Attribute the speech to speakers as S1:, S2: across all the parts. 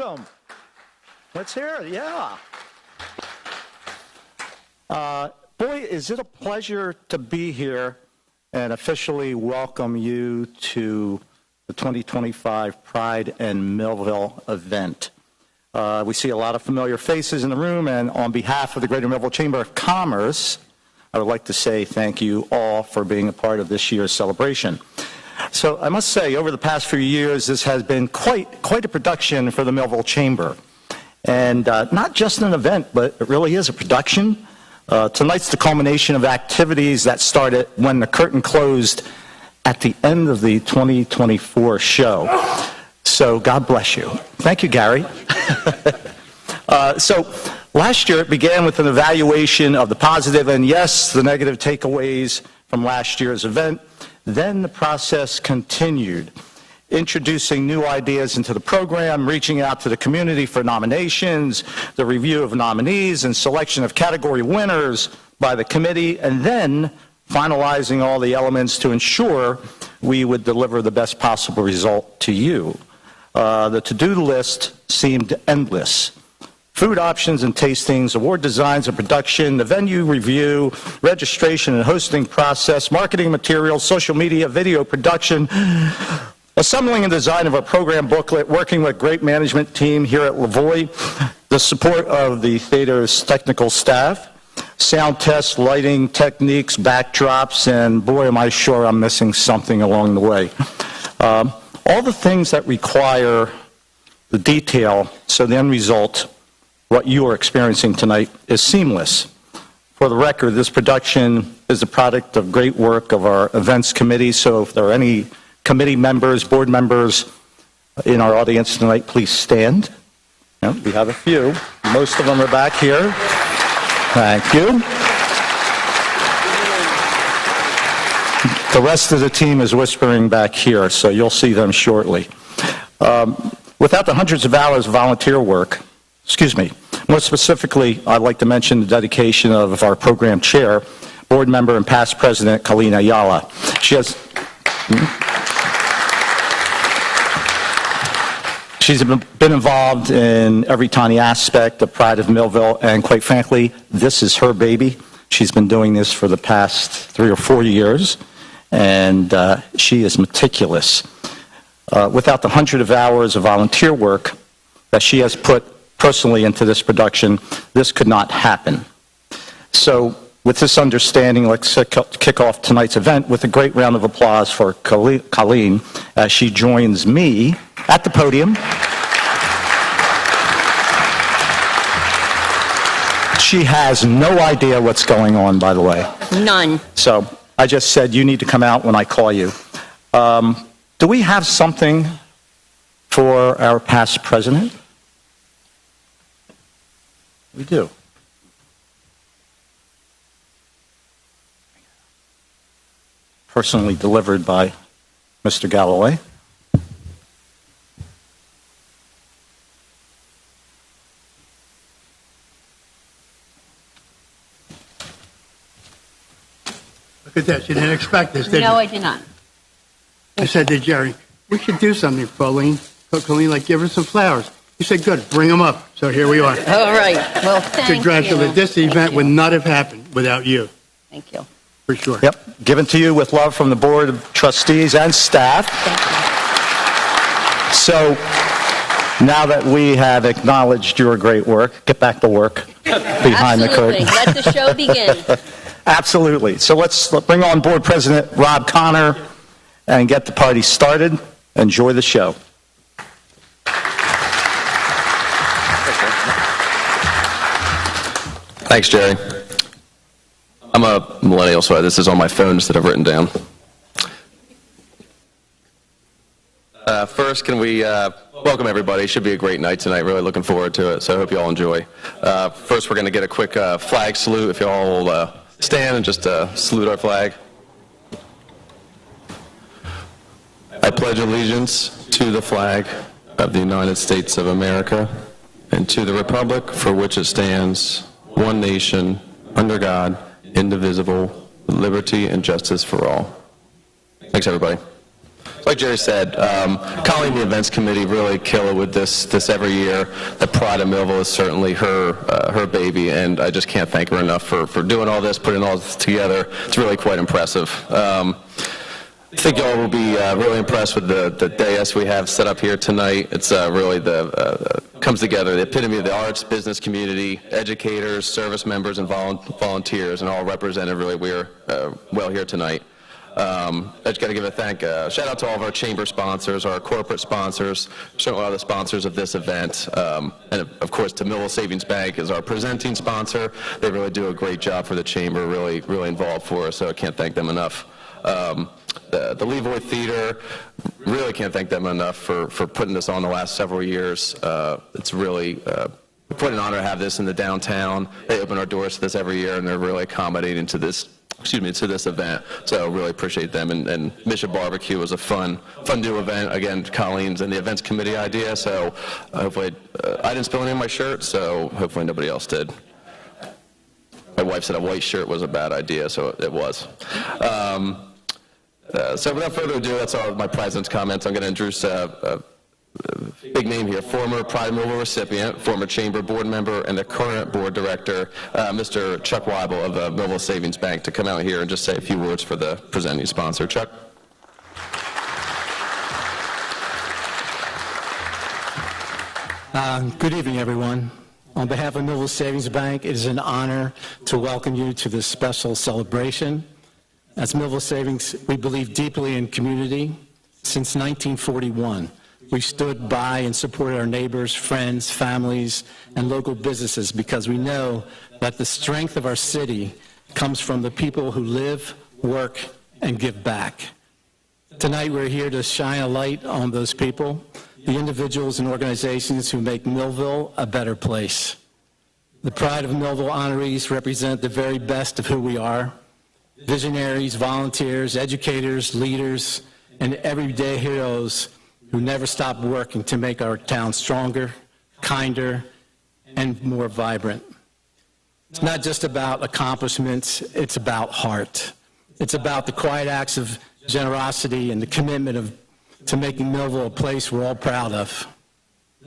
S1: welcome. Let's hear it, yeah. Boy, is it a pleasure to be here and officially welcome you to the 2025 Pride in Millville event. We see a lot of familiar faces in the room, and on behalf of the Greater Millville Chamber of Commerce, I would like to say thank you all for being a part of this year's celebration. So I must say, over the past few years, this has been quite a production for the Millville Chamber. And not just an event, but it really is a production. Tonight's the culmination of activities that started when the curtain closed at the end of the 2024 show. So God bless you. Thank you, Gary. So last year it began with an evaluation of the positive and, yes, the negative takeaways from last year's event. Then the process continued, introducing new ideas into the program, reaching out to the community for nominations, the review of nominees, and selection of category winners by the committee, and then finalizing all the elements to ensure we would deliver the best possible result to you. The to-do list seemed endless. Food options and tastings, award designs and production, the venue review, registration and hosting process, marketing materials, social media, video production, assembling and design of a program booklet, working with a great management team here at Levoy, the support of the theater's technical staff, sound tests, lighting techniques, backdrops, and boy, am I sure I'm missing something along the way. All the things that require the detail, so the end result, what you are experiencing tonight, is seamless. For the record, this production is the product of great work of our events committee, so if there are any committee members, board members in our audience tonight, please stand. Yeah, we have a few. Most of them are back here. Thank you. The rest of the team is whispering back here, so you'll see them shortly. Without the hundreds of hours of volunteer work, more specifically, I'd like to mention the dedication of our program chair, board member and past president, Colleen Ayala. She's been involved in every tiny aspect of Pride of Millville, and quite frankly, this is her baby. She's been doing this for the past 3 or 4 years, and she is meticulous. Without the hundred of hours of volunteer work that she has put personally into this production, this could not happen. So with this understanding, let's kick off tonight's event with a great round of applause for Colleen as she joins me at the podium. She has no idea what's going on, by the way.
S2: None.
S1: So I just said you need to come out when I call you. Do we have something for our past president? We do. Personally delivered by Mr. Galloway.
S3: Look at that. You didn't expect this, did you?
S2: No, I did not.
S3: I said to Jerry, we should do something for Colleen, like give her some flowers. He said, good, bring them up. So here we are.
S2: All right. Well, thank
S3: Congratulations.
S2: you.
S3: This event would not have happened without you,
S2: Thank you.
S3: for sure.
S1: Yep, given to you with love from the Board of Trustees and staff.
S2: Thank you.
S1: So now that we have acknowledged your great work, get back to work behind the curtain.
S2: Absolutely. Let the show begin.
S1: Absolutely. So let's bring on Board President Rob Connor and get the party started. Enjoy the show.
S4: Thanks, Jerry. I'm a millennial, so this is on my phone instead of written down. First, can we welcome everybody? It should be a great night tonight. Really looking forward to it, so I hope you all enjoy. First, we're going to get a quick flag salute. If you all will stand and just salute our flag. I pledge allegiance to the flag of the United States of America and to the republic for which it stands, one nation, under God, indivisible, with liberty and justice for all. Thanks, everybody. So like Jerry said, Colleen, the events committee, really kill it with this every year. The Pride of Millville is certainly her baby, and I just can't thank her enough for doing all this, putting all this together. It's really quite impressive. I think y'all will be really impressed with the dais we have set up here tonight. It's really comes together, the epitome of the arts, business community, educators, service members, and volunteers, and all represented really well here tonight. I just got to give a shout out to all of our chamber sponsors, our corporate sponsors, certainly all the sponsors of this event, and of course to Millville Savings Bank is our presenting sponsor. They really do a great job for the chamber, really involved for us, so I can't thank them enough. The Levoy Theater, really can't thank them enough for putting this on the last several years. It's really quite an honor to have this in the downtown. They open our doors to this every year, and they're really accommodating to this event. So really appreciate them. And Mission Barbecue was a fun new event. Again, Colleen's and the events committee idea. So hopefully, I didn't spill any in my shirt, so hopefully nobody else did. My wife said a white shirt was a bad idea, so it was. So without further ado, that's all my president's comments. I'm going to introduce a big name here, former Pride of Millville recipient, former chamber board member, and the current board director, Mr. Chuck Weibel of Millville Savings Bank, to come out here and just say a few words for the presenting sponsor. Chuck?
S5: Good evening, everyone. On behalf of Millville Savings Bank, it is an honor to welcome you to this special celebration. As Millville Savings, we believe deeply in community. Since 1941, we've stood by and supported our neighbors, friends, families, and local businesses because we know that the strength of our city comes from the people who live, work, and give back. Tonight, we're here to shine a light on those people, the individuals and organizations who make Millville a better place. The Pride of Millville honorees represent the very best of who we are. Visionaries, volunteers, educators, leaders, and everyday heroes who never stop working to make our town stronger, kinder, and more vibrant. It's not just about accomplishments, it's about heart. It's about the quiet acts of generosity and the commitment to making Millville a place we're all proud of.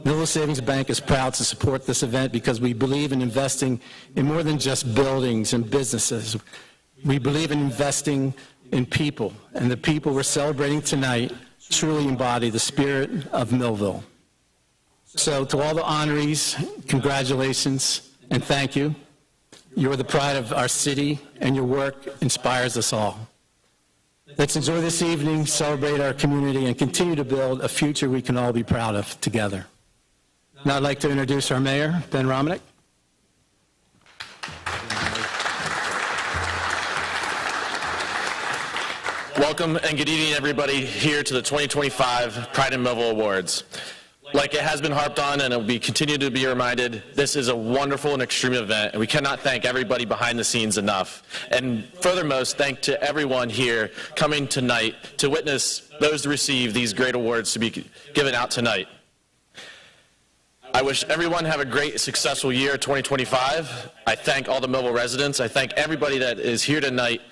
S5: Millville Savings Bank is proud to support this event because we believe in investing in more than just buildings and businesses. We believe in investing in people, and the people we're celebrating tonight truly embody the spirit of Millville. So to all the honorees, congratulations and thank you. You're the pride of our city, and your work inspires us all. Let's enjoy this evening, celebrate our community, and continue to build a future we can all be proud of together. Now I'd like to introduce our mayor, Ben Romanek.
S6: Welcome and good evening, everybody, here to the 2025 Pride in Millville Awards. Like it has been harped on and it will be continued to be reminded, this is a wonderful and extreme event, and we cannot thank everybody behind the scenes enough. And furthermost, thank to everyone here coming tonight to witness those to receive these great awards to be given out tonight. I wish everyone have a great, successful year 2025. I thank all the Millville residents. I thank everybody that is here tonight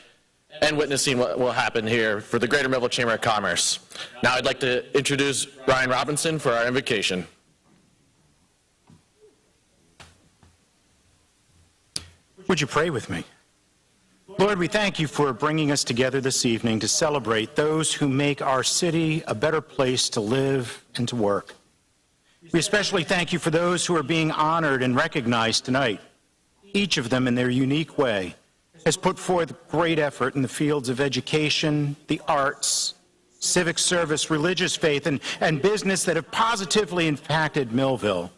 S6: and witnessing what will happen here for the Greater Millville Chamber of Commerce. Now I'd like to introduce Ryan Robinson for our invocation.
S7: Would you pray with me? Lord, we thank you for bringing us together this evening to celebrate those who make our city a better place to live and to work. We especially thank you for those who are being honored and recognized tonight. Each of them in their unique way has put forth great effort in the fields of education, the arts, civic service, religious faith, and business that have positively impacted Millville.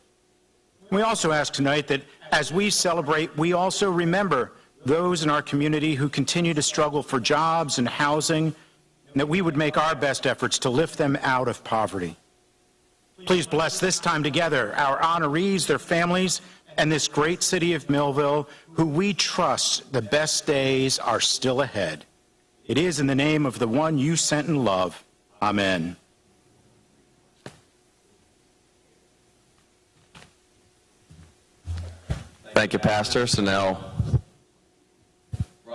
S7: We also ask tonight that as we celebrate, we also remember those in our community who continue to struggle for jobs and housing, and that we would make our best efforts to lift them out of poverty. Please bless this time together, our honorees, their families, and this great city of Millville, who we trust the best days are still ahead. It is in the name of the one you sent in love. Amen.
S4: Thank you, Pastor. So now,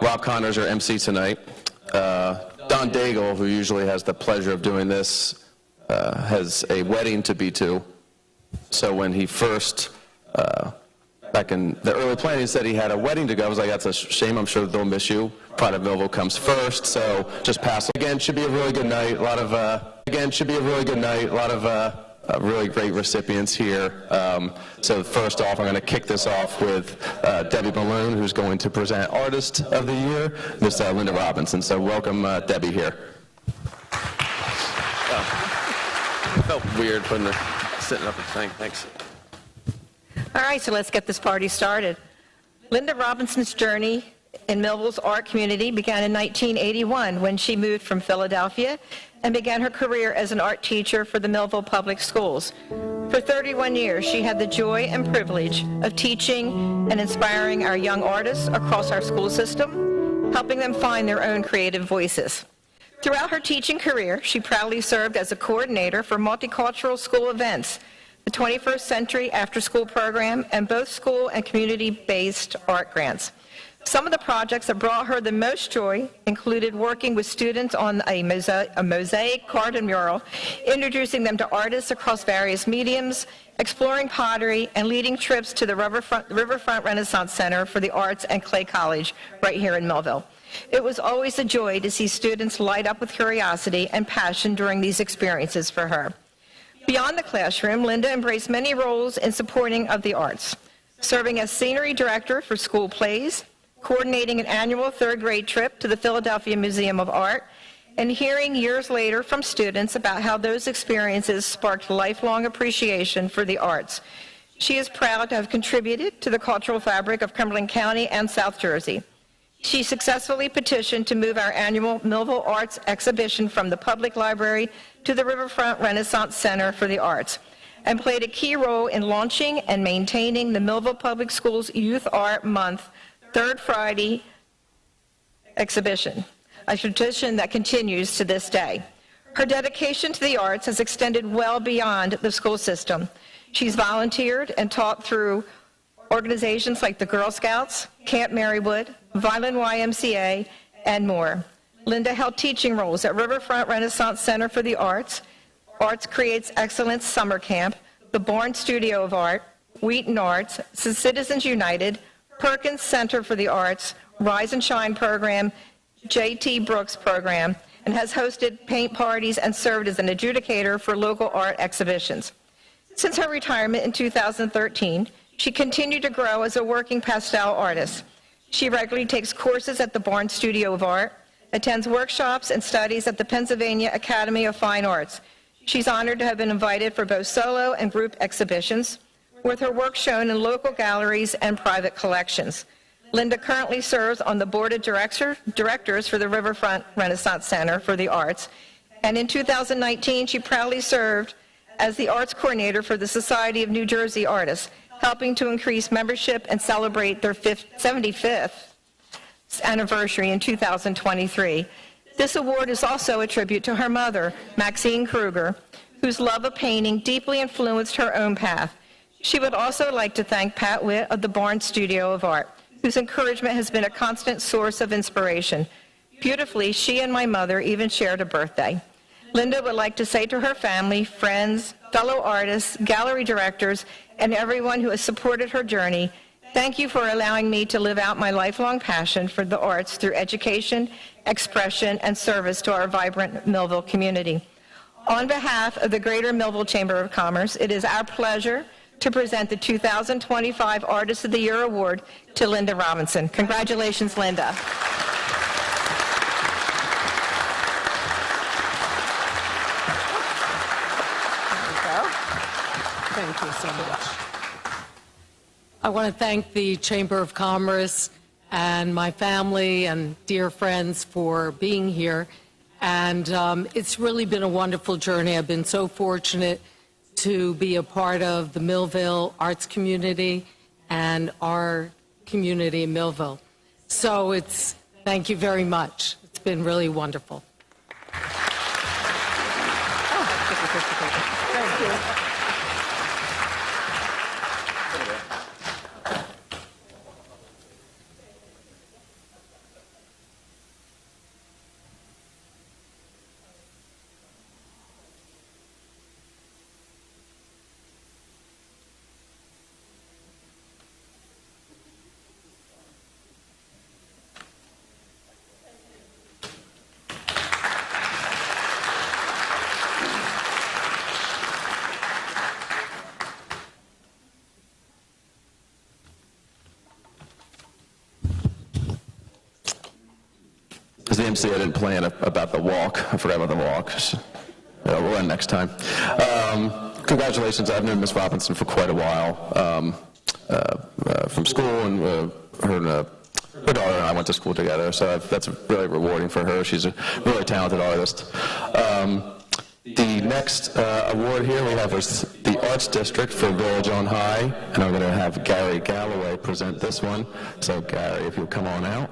S4: Rob Connor's our MC tonight. Don Daigle, who usually has the pleasure of doing this, has a wedding to be to. So when he first, back in the early planning, said he had a wedding to go, I was like, that's a shame. I'm sure they'll miss you. Pride of Millville comes first, so just pass. Again, should be a really good night. A lot of really great recipients here. So first off, I'm going to kick this off with Debbie Balloon, who's going to present Artist of the Year, Miss Linda Robinson. So welcome, Debbie, here. It felt weird sitting up and saying thanks.
S2: All right, so let's get this party started. Linda Robinson's journey in Millville's art community began in 1981 when she moved from Philadelphia and began her career as an art teacher for the Millville Public Schools. For 31 years, she had the joy and privilege of teaching and inspiring our young artists across our school system, helping them find their own creative voices. Throughout her teaching career, she proudly served as a coordinator for multicultural school events, the 21st Century After-School Program, and both school and community-based art grants. Some of the projects that brought her the most joy included working with students on a mosaic card and mural, introducing them to artists across various mediums, exploring pottery, and leading trips to the Riverfront Renaissance Center for the Arts and Clay College right here in Millville. It was always a joy to see students light up with curiosity and passion during these experiences for her. Beyond the classroom, Linda embraced many roles in supporting of the arts, serving as scenery director for school plays, coordinating an annual third-grade trip to the Philadelphia Museum of Art, and hearing years later from students about how those experiences sparked lifelong appreciation for the arts. She is proud to have contributed to the cultural fabric of Cumberland County and South Jersey. She successfully petitioned to move our annual Millville Arts exhibition from the public library to the Riverfront Renaissance Center for the Arts, and played a key role in launching and maintaining the Millville Public Schools Youth Art Month Third Friday exhibition, a tradition that continues to this day. Her dedication to the arts has extended well beyond the school system. She's volunteered and taught through organizations like the Girl Scouts, Camp Marywood, Violin YMCA, and more. Linda held teaching roles at Riverfront Renaissance Center for the Arts, Arts Creates Excellence Summer Camp, the Bourne Studio of Art, Wheaton Arts, Citizens United, Perkins Center for the Arts, Rise and Shine Program, J.T. Brooks Program, and has hosted paint parties and served as an adjudicator for local art exhibitions. Since her retirement in 2013, she continued to grow as a working pastel artist. She regularly takes courses at the Bourne Studio of Art, attends workshops and studies at the Pennsylvania Academy of Fine Arts. She's honored to have been invited for both solo and group exhibitions, with her work shown in local galleries and private collections. Linda currently serves on the board of directors for the Riverfront Renaissance Center for the Arts, and in 2019 she proudly served as the arts coordinator for the Society of New Jersey Artists, helping to increase membership and celebrate their 75th anniversary in 2023. This award is also a tribute to her mother, Maxine Kruger, whose love of painting deeply influenced her own path. She would also like to thank Pat Witt of the Bourne Studio of Art, whose encouragement has been a constant source of inspiration. Beautifully, she and my mother even shared a birthday. Linda would like to say to her family, friends, fellow artists, gallery directors, and everyone who has supported her journey, thank you for allowing me to live out my lifelong passion for the arts through education, expression, and service to our vibrant Millville community. On behalf of the Greater Millville Chamber of Commerce, it is our pleasure to present the 2025 Artist of the Year Award to Linda Robinson. Congratulations, Linda.
S8: Thank you so much. I want to thank the Chamber of Commerce and my family and dear friends for being here. And it's really been a wonderful journey. I've been so fortunate to be a part of the Millville arts community and our community in Millville. So thank you very much. It's been really wonderful.
S2: Thank you.
S4: As the MC, I didn't plan about the walk. I forgot about the walk. We'll run next time. Congratulations. I've known Miss Robinson for quite a while from school, and her daughter and I went to school together, so that's really rewarding for her. She's a really talented artist. The next award here we have is the Arts District for Village on High, and I'm going to have Gary Galloway present this one. So, Gary, if you'll come on out.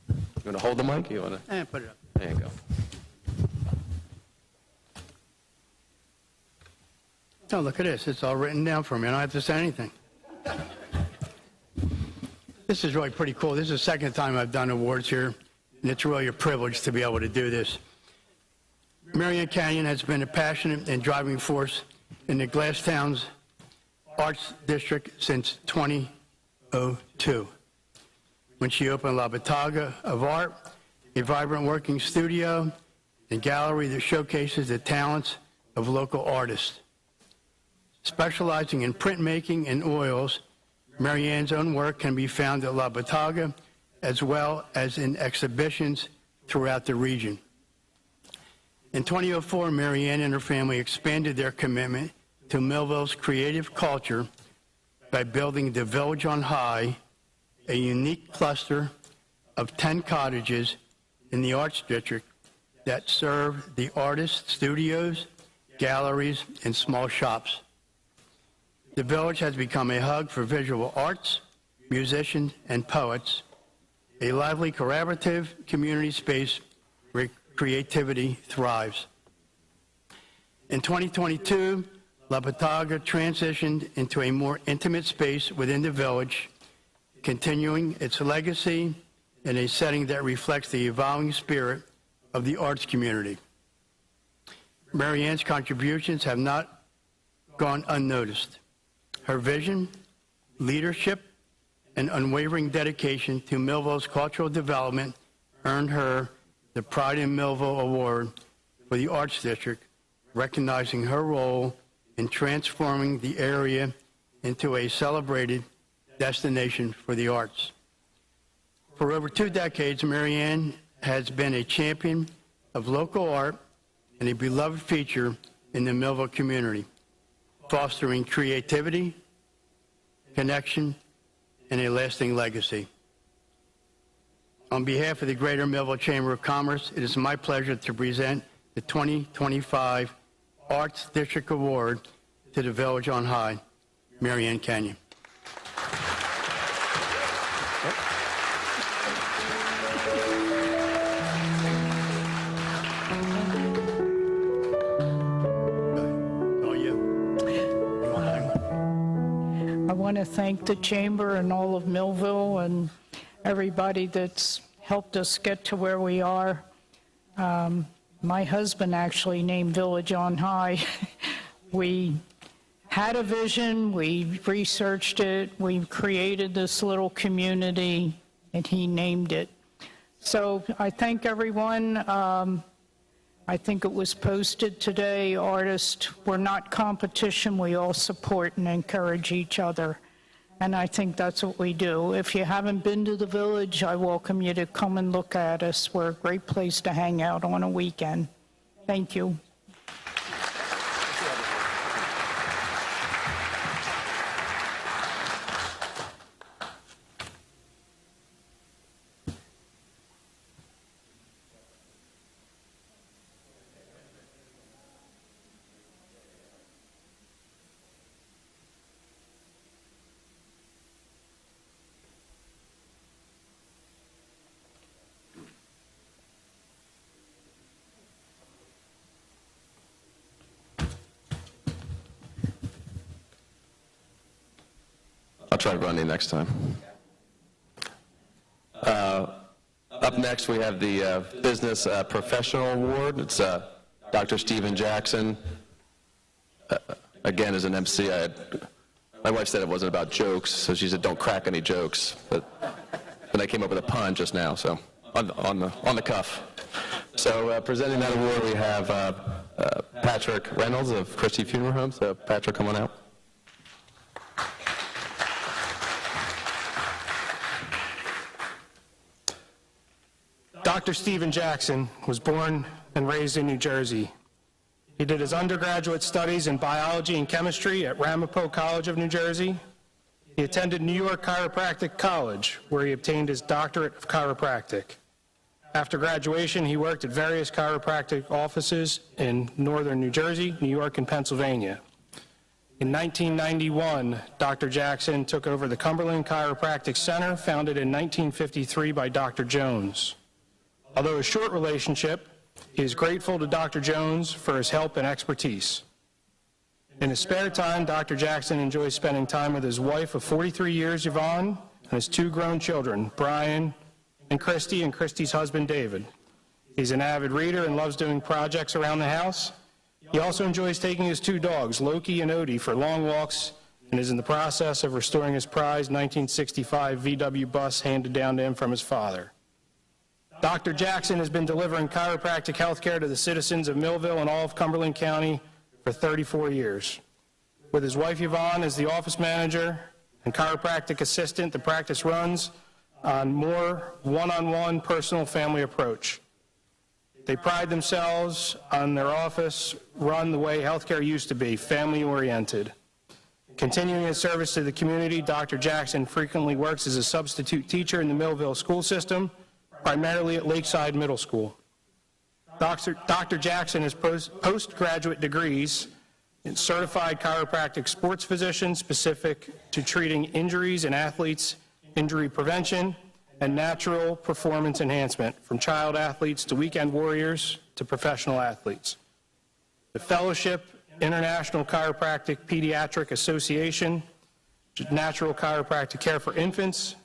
S4: You want to hold the mic? You want to?
S3: Put it up.
S4: There you go.
S3: Oh, look at this. It's all written down for me. I don't have to say anything. This is really pretty cool. This is the second time I've done awards here, and it's really a privilege to be able to do this. Marianne Canyon has been a passionate and driving force in the Glasstown's Arts District since 2002, when she opened La Bottega of Art, a vibrant working studio and gallery that showcases the talents of local artists. Specializing in printmaking and oils, Marianne's own work can be found at La Bottega, as well as in exhibitions throughout the region. In 2004, Marianne and her family expanded their commitment to Millville's creative culture by building the Village on High, a unique cluster of 10 cottages in the Arts District that serve the artists' studios, galleries, and small shops. The Village has become a hub for visual arts, musicians, and poets, a lively, collaborative community space where creativity thrives. In 2022, La Bottega transitioned into a more intimate space within the Village, continuing its legacy in a setting that reflects the evolving spirit of the arts community. Marianne's contributions have not gone unnoticed. Her vision, leadership, and unwavering dedication to Millville's cultural development earned her the Pride in Millville Award for the Arts District, recognizing her role in transforming the area into a celebrated destination for the arts. For over 2 decades, Marianne has been a champion of local art and a beloved feature in the Millville community, fostering creativity, connection, and a lasting legacy. On behalf of the Greater Millville Chamber of Commerce, it is my pleasure to present the 2025 Arts District Award to the Village on High, Marianne Canyon.
S9: I want to thank the Chamber and all of Millville and everybody that's helped us get to where we are. My husband actually named Village on High. We had a vision, we researched it, we created this little community, and he named it. So I thank everyone. I think it was posted today, artists, we're not competition, we all support and encourage each other. And I think that's what we do. If you haven't been to the Village, I welcome you to come and look at us. We're a great place to hang out on a weekend. Thank you.
S4: I'll try running next time. Up next, we have the Business Professional Award. It's Dr. Stephen Jackson. Again, as an MC, my wife said it wasn't about jokes, so she said, don't crack any jokes. But then I came up with a pun just now, so on the cuff. So presenting that award, we have Patrick Reynolds of Christie Funeral Home. So Patrick, come on out.
S10: Dr. Stephen Jackson was born and raised in New Jersey. He did his undergraduate studies in biology and chemistry at Ramapo College of New Jersey. He attended New York Chiropractic College, where he obtained his doctorate of chiropractic. After graduation, he worked at various chiropractic offices in northern New Jersey, New York, and Pennsylvania. In 1991, Dr. Jackson took over the Cumberland Chiropractic Center, founded in 1953 by Dr. Jones. Although a short relationship, he is grateful to Dr. Jones for his help and expertise. In his spare time, Dr. Jackson enjoys spending time with his wife of 43 years, Yvonne, and his two grown children, Brian and Christy's husband, David. He's an avid reader and loves doing projects around the house. He also enjoys taking his two dogs, Loki and Odie, for long walks and is in the process of restoring his prized 1965 VW bus handed down to him from his father. Dr. Jackson has been delivering chiropractic health care to the citizens of Millville and all of Cumberland County for 34 years. With his wife Yvonne as the office manager and chiropractic assistant, the practice runs on more one-on-one personal family approach. They pride themselves on their office run the way healthcare used to be, family-oriented. Continuing his service to the community, Dr. Jackson frequently works as a substitute teacher in the Millville school system, primarily at Lakeside Middle School. Dr. Jackson has postgraduate degrees in certified chiropractic sports physician specific to treating injuries in athletes, injury prevention, and natural performance enhancement, from child athletes to weekend warriors to professional athletes. The Fellowship International Chiropractic Pediatric Association, Natural Chiropractic Care for Infants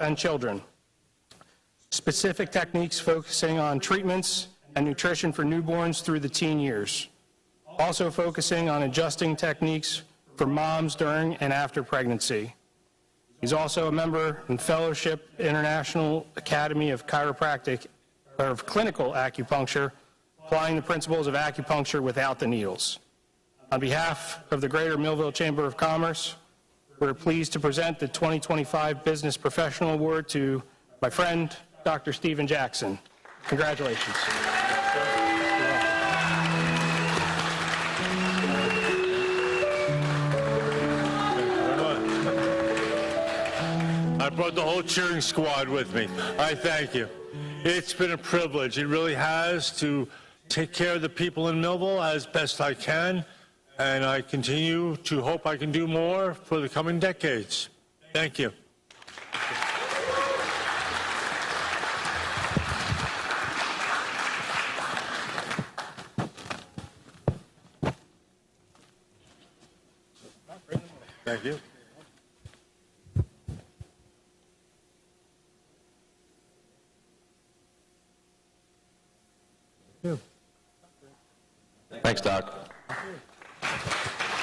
S10: and Children. Specific techniques focusing on treatments and nutrition for newborns through the teen years. Also focusing on adjusting techniques for moms during and after pregnancy. He's also a member in Fellowship International Academy of Chiropractic, or of Clinical Acupuncture, applying the principles of acupuncture without the needles. On behalf of the Greater Millville Chamber of Commerce, we're pleased to present the 2025 Business Professional Award to my friend, Dr. Stephen Jackson. Congratulations.
S11: I brought the whole cheering squad with me. I thank you. It's been a privilege. It really has, to take care of the people in Millville as best I can, and I continue to hope I can do more for the coming decades. Thank you. Thank you.
S4: Thanks, Doc.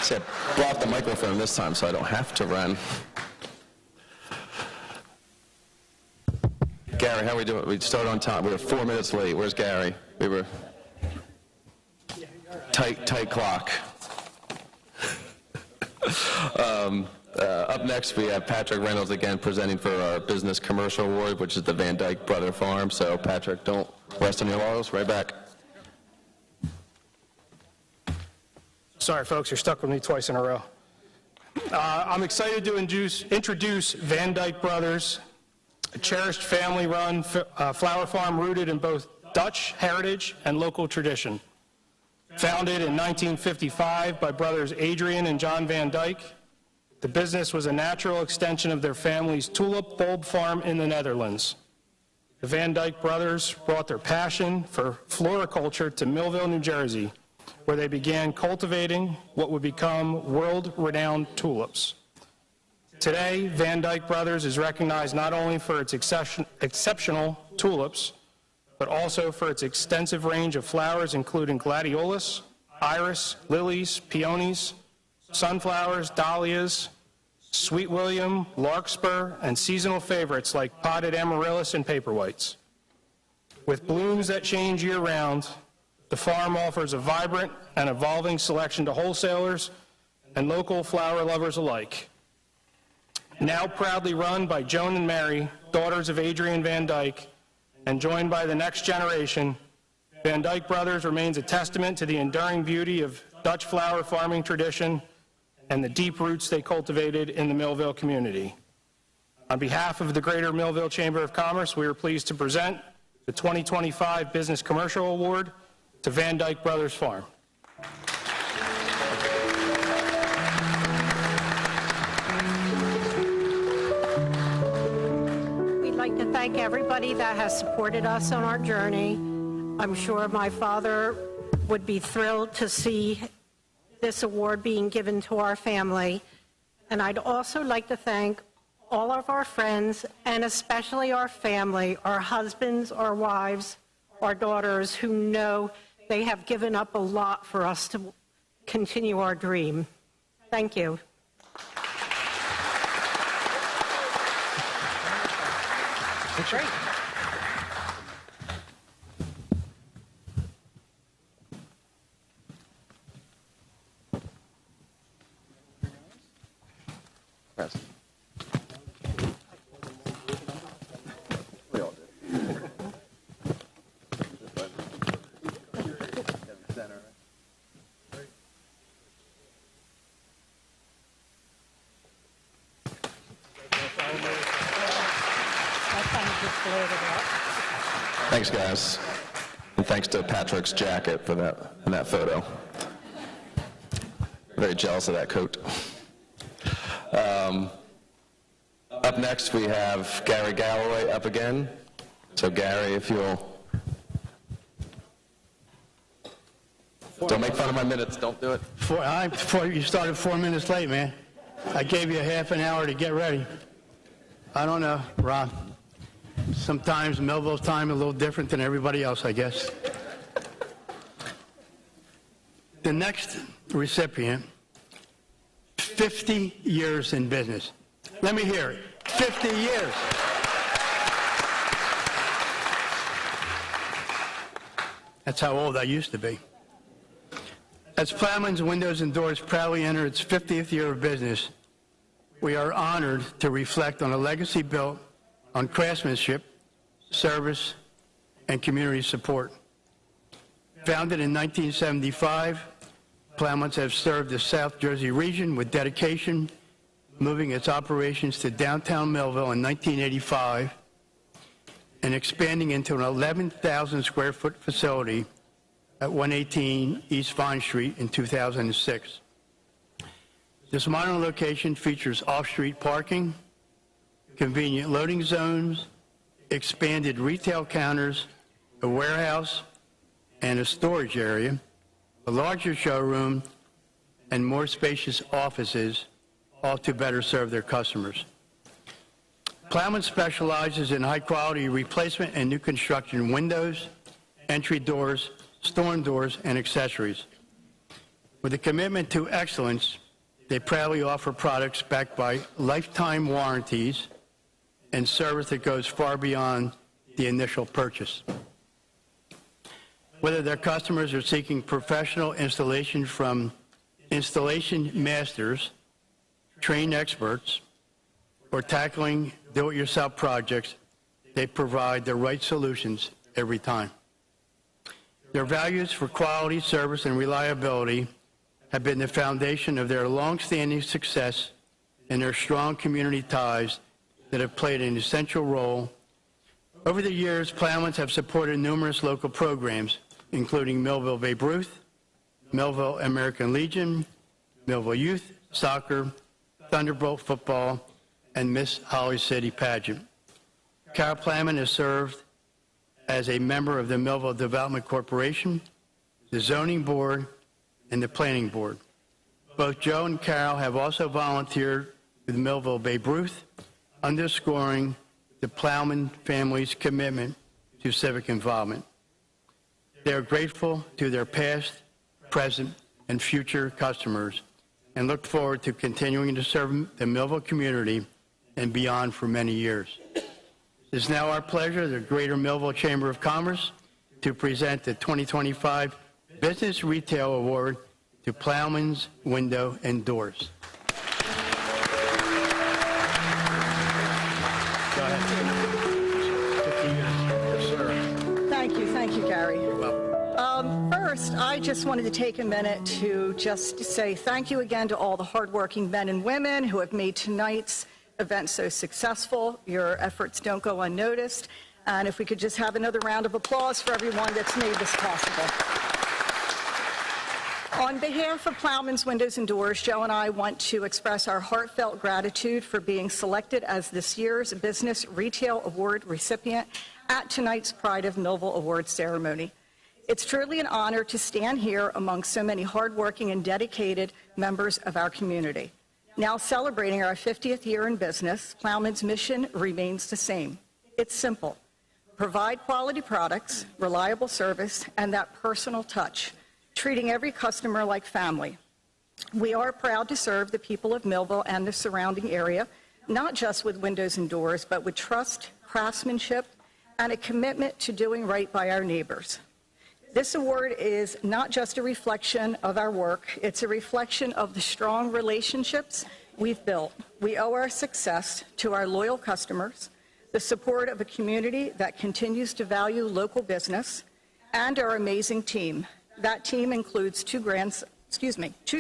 S4: See, I brought the microphone this time so I don't have to run. Gary, how are we doing? We started on time. We were 4 minutes late. Where's Gary? We were tight clock. Up next, we have Patrick Reynolds again presenting for our Business Commercial Award, which is the Van Dyke Brother Farm. So, Patrick, don't rest on your laurels. Right back.
S10: Sorry, folks, you're stuck with me twice in a row. I'm excited to introduce Van Dyke Brothers, a cherished family-run flower farm rooted in both Dutch heritage and local tradition. Founded in 1955 by brothers Adrian and John Van Dyke, the business was a natural extension of their family's tulip bulb farm in the Netherlands. The Van Dyke brothers brought their passion for floriculture to Millville, New Jersey, where they began cultivating what would become world-renowned tulips. Today, Van Dyke Brothers is recognized not only for its exceptional tulips, but also for its extensive range of flowers, including gladiolus, iris, lilies, peonies, sunflowers, dahlias, sweet william, larkspur, and seasonal favorites like potted amaryllis and paperwhites. With blooms that change year-round, the farm offers a vibrant and evolving selection to wholesalers and local flower lovers alike. Now proudly run by Joan and Mary, daughters of Adrian Van Dyke, and joined by the next generation, Van Dyke Brothers remains a testament to the enduring beauty of Dutch flower farming tradition and the deep roots they cultivated in the Millville community. On behalf of the Greater Millville Chamber of Commerce, we are pleased to present the 2025 Business Commercial Award to Van Dyke Brothers Farm.
S12: We'd like to thank everybody that has supported us on our journey. I'm sure my father would be thrilled to see this award being given to our family. And I'd also like to thank all of our friends, and especially our family, our husbands, our wives, our daughters, who know they have given up a lot for us to continue our dream. Thank you.
S2: Great.
S4: Yes. Thanks, guys. And thanks to Patrick's jacket for that photo. Very jealous of that coat. Up next, we have Gary Galloway up again. So, Gary, if you'll... Don't make fun of my minutes. Don't do it.
S3: You started 4 minutes late, man. I gave you a half an hour to get ready. I don't know, Rob. Sometimes Millville's time is a little different than everybody else, I guess. The next recipient, 50 years in business. Let me hear it. 50 years. That's how old I used to be. As Plowman's Windows and Doors proudly enter its 50th year of business, we are honored to reflect on a legacy built on craftsmanship, service, and community support. Founded in 1975, Plowman's have served the South Jersey region with dedication, moving its operations to downtown Millville in 1985 and expanding into an 11,000 square foot facility at 118 East Vine Street in 2006. This modern location features off-street parking, convenient loading zones, expanded retail counters, a warehouse, and a storage area, a larger showroom, and more spacious offices, all to better serve their customers. Plowman specializes in high-quality replacement and new construction windows, entry doors, storm doors, and accessories. With a commitment to excellence, they proudly offer products backed by lifetime warranties and service that goes far beyond the initial purchase. Whether their customers are seeking professional installation from installation masters, trained experts, or tackling do-it-yourself projects, they provide the right solutions every time. Their values for quality, service, and reliability have been the foundation of their long-standing success and their strong community ties that have played an essential role. Over the years, Plowmans have supported numerous local programs, including Millville Babe Ruth, Millville American Legion, Millville Youth Soccer, Thunderbolt Football, and Miss Holly City Pageant. Carol Plowman has served as a member of the Millville Development Corporation, the Zoning Board, and the Planning Board. Both Joe and Carol have also volunteered with Millville Babe Ruth, underscoring the Plowman family's commitment to civic involvement. They are grateful to their past, present, and future customers and look forward to continuing to serve the Millville community and beyond for many years. It is now our pleasure, the Greater Millville Chamber of Commerce, to present the 2025 Business Retail Award to Plowman's Window and Doors. Go ahead. 50 years. Yes, sir.
S13: Thank you, Gary. First, I just wanted to take a minute to just say thank you again to all the hardworking men and women who have made tonight's event so successful. Your efforts don't go unnoticed. And if we could just have another round of applause for everyone that's made this possible. On behalf of Plowman's Windows and Doors, Joe and I want to express our heartfelt gratitude for being selected as this year's Business Retail Award recipient at tonight's Pride of Millville Awards ceremony. It's truly an honor to stand here among so many hardworking and dedicated members of our community. Now celebrating our 50th year in business, Plowman's mission remains the same. It's simple. Provide quality products, reliable service, and that personal touch, treating every customer like family. We are proud to serve the people of Millville and the surrounding area, not just with windows and doors, but with trust, craftsmanship, and a commitment to doing right by our neighbors. This award is not just a reflection of our work, it's a reflection of the strong relationships we've built. We owe our success to our loyal customers, the support of a community that continues to value local business, and our amazing team. That team includes two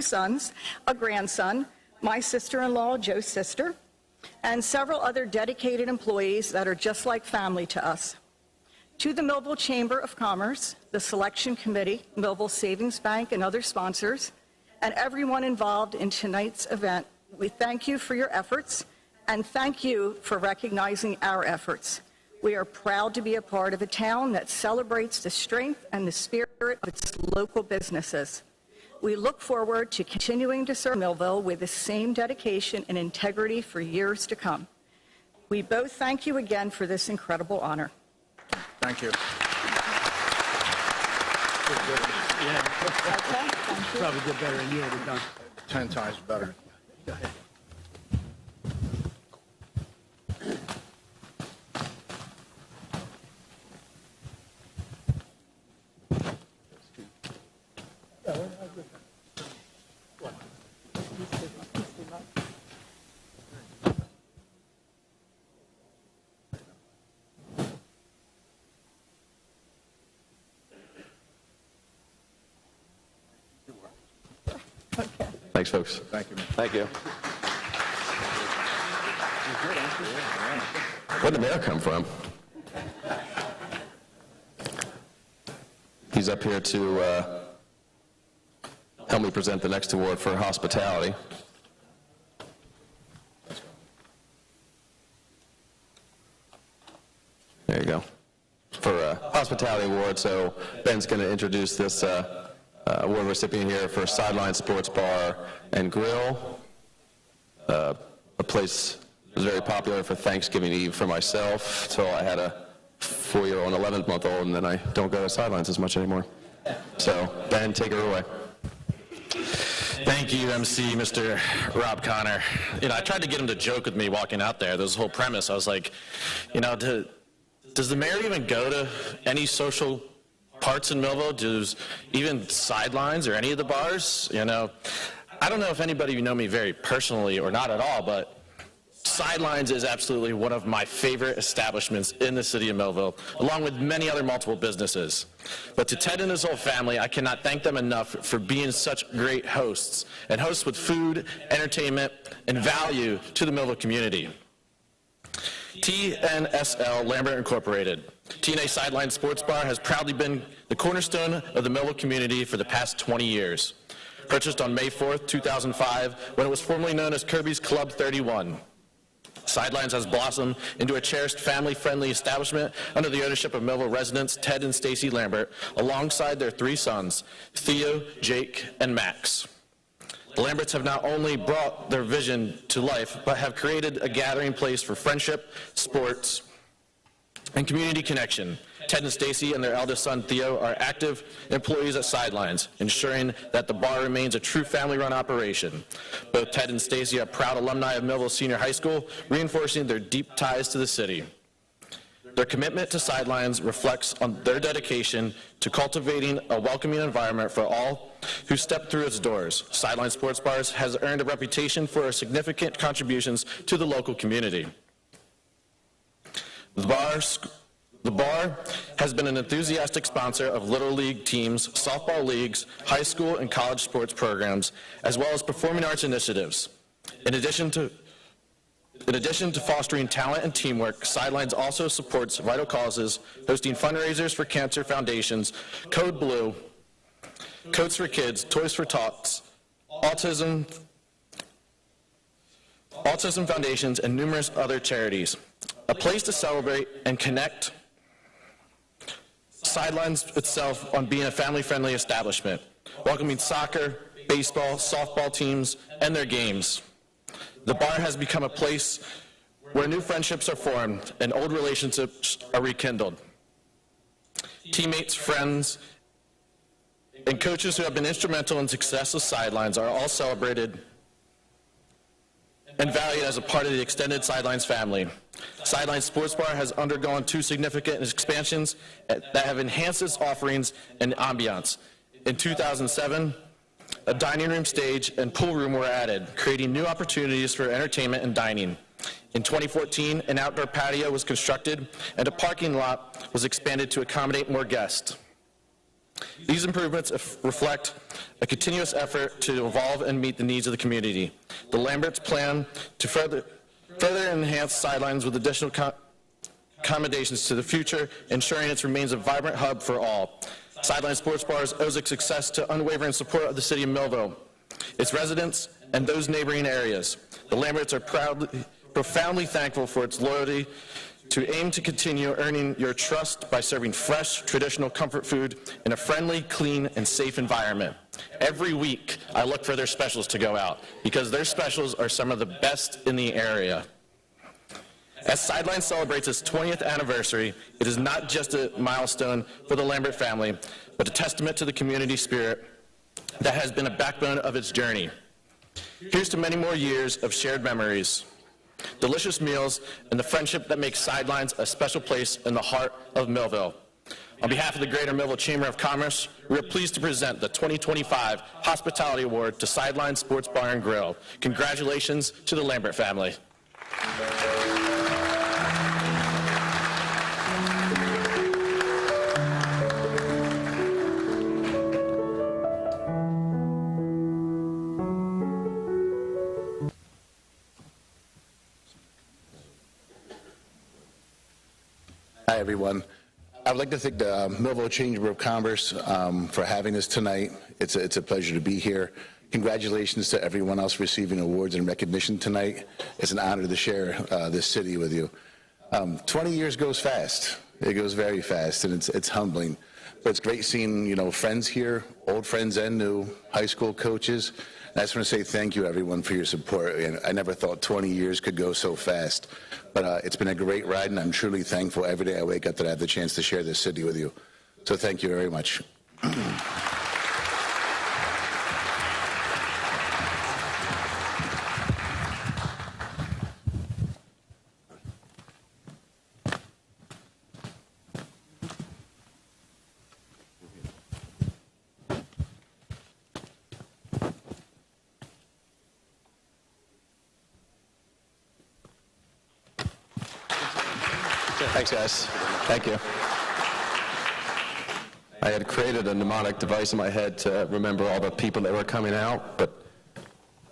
S13: sons, a grandson, my sister-in-law, Joe's sister, and several other dedicated employees that are just like family to us. To the Millville Chamber of Commerce, the Selection Committee, Millville Savings Bank, and other sponsors, and everyone involved in tonight's event, we thank you for your efforts, and thank you for recognizing our efforts. We are proud to be a part of a town that celebrates the strength and the spirit of its local businesses. We look forward to continuing to serve Millville with the same dedication and integrity for years to come. We both thank you again for this incredible honor.
S1: Thank you.
S3: Probably did better than you would have done.
S1: 10 times better.
S3: Go ahead.
S4: Thanks, folks.
S1: Thank you.
S4: Thank you. Where'd the mayor come from? He's up here to help me present the next award for hospitality. There you go. For a hospitality award, so Ben's going to introduce this award recipient here for Sideline Sports Bar and Grill, a place that was very popular for Thanksgiving Eve for myself until I had a 4-year-old and 11-month-old, and then I don't go to Sidelines as much anymore. So, Ben, take it away.
S6: Thank you, MC, Mr. Rob Connor. I tried to get him to joke with me walking out there. There was a whole premise. I was like, does the mayor even go to any social parts in Millville? Does even Sidelines or any of the bars? I don't know if anybody of you know me very personally or not at all, but Sidelines is absolutely one of my favorite establishments in the city of Millville, along with many other multiple businesses. But to Ted and his whole family, I cannot thank them enough for being such great hosts, and hosts with food, entertainment, and value to the Millville community. TNSL Lambert Incorporated. TNA Sideline Sports Bar has proudly been the cornerstone of the Millville community for the past 20 years. Purchased on May 4th, 2005, when it was formerly known as Kirby's Club 31. Sidelines has blossomed into a cherished family-friendly establishment under the ownership of Millville residents Ted and Stacy Lambert, alongside their 3 sons, Theo, Jake, and Max. The Lamberts have not only brought their vision to life, but have created a gathering place for friendship, sports, and community connection. Ted and Stacy and their eldest son, Theo, are active employees at Sidelines, ensuring that the bar remains a true family-run operation. Both Ted and Stacy are proud alumni of Millville Senior High School, reinforcing their deep ties to the city. Their commitment to Sidelines reflects on their dedication to cultivating a welcoming environment for all who step through its doors. Sideline Sports Bars has earned a reputation for significant contributions to the local community. The The bar has been an enthusiastic sponsor of Little League teams, softball leagues, high school and college sports programs, as well as performing arts initiatives. In addition to fostering talent and teamwork, Sidelines also supports vital causes, hosting fundraisers for cancer foundations, Code Blue, Coats for Kids, Toys for Tots, Autism foundations, and numerous other charities. A place to celebrate and connect, Sidelines itself on being a family-friendly establishment, welcoming soccer, baseball, softball teams, and their games. The bar has become a place where new friendships are formed and old relationships are rekindled. Teammates, friends, and coaches who have been instrumental in success of Sidelines are all celebrated and valued as a part of the extended Sidelines family. Sidelines Sports Bar has undergone 2 significant expansions that have enhanced its offerings and ambiance. In 2007, a dining room, stage, and pool room were added, creating new opportunities for entertainment and dining. In 2014, an outdoor patio was constructed, and a parking lot was expanded to accommodate more guests. These improvements reflect a continuous effort to evolve and meet the needs of the community. The Lamberts plan to further enhance Sidelines with additional accommodations to the future, ensuring it remains a vibrant hub for all. Sidelines Sports Bars owes its success to unwavering support of the city of Millville, its residents, and those neighboring areas. The Lamberts are profoundly thankful for its loyalty to aim to continue earning your trust by serving fresh, traditional comfort food in a friendly, clean, and safe environment. Every week, I look for their specials to go out because their specials are some of the best in the area. As Sidelines celebrates its 20th anniversary, it is not just a milestone for the Lambert family, but a testament to the community spirit that has been a backbone of its journey. Here's to many more years of shared memories, delicious meals, and the friendship that makes Sidelines a special place in the heart of Millville. On behalf of the Greater Millville Chamber of Commerce, we are pleased to present the 2025 Hospitality Award to Sidelines Sports Bar and Grill. Congratulations to the Lambert family.
S14: Hi, everyone. I would like to thank the Millville Chamber of Commerce for having us tonight. It's a pleasure to be here. Congratulations to everyone else receiving awards and recognition tonight. It's an honor to share this city with you. 20 years goes fast. It goes very fast, and it's humbling. But it's great seeing, friends here, old friends and new, high school coaches. And I just want to say thank you, everyone, for your support. And I never thought 20 years could go so fast. But it's been a great ride, and I'm truly thankful every day I wake up that I have the chance to share this city with you. So thank you very much.
S4: Thanks, guys. Thank you. I had created a mnemonic device in my head to remember all the people that were coming out, but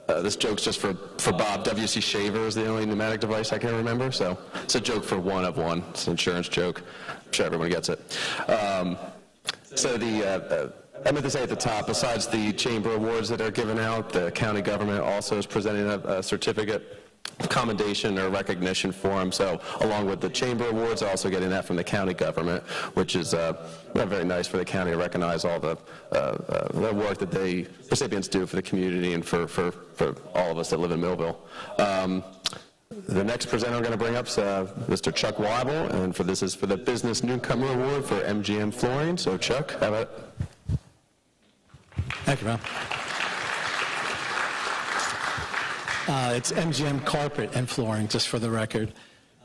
S4: this joke's just for Bob. WC Shaver is the only pneumatic device I can remember, so it's a joke for one of one. It's an insurance joke. I'm sure everyone gets it. I meant to say at the top, besides the chamber awards that are given out, the county government also is presenting a certificate commendation or recognition for them. So along with the chamber awards, also getting that from the county government, which is very nice for the county to recognize all the work that the recipients do for the community and for all of us that live in Millville. The next presenter I'm going to bring up is Mr. Chuck Weibel, and this is for the Business Newcomer Award for MGM Flooring. So Chuck, how about it?
S5: Thank you, Ron. It's MGM Carpet and Flooring, just for the record.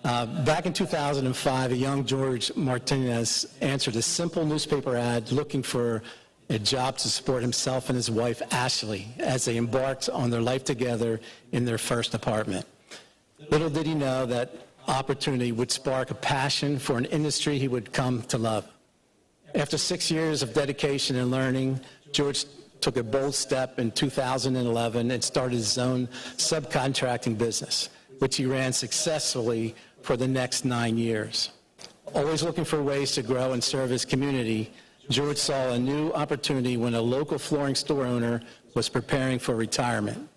S5: Back in 2005, a young George Martinez answered a simple newspaper ad looking for a job to support himself and his wife, Ashley, as they embarked on their life together in their first apartment. Little did he know that opportunity would spark a passion for an industry he would come to love. After 6 years of dedication and learning, George took a bold step in 2011 and started his own subcontracting business, which he ran successfully for the next 9 years. Always looking for ways to grow and serve his community, George saw a new opportunity when a local flooring store owner was preparing for retirement.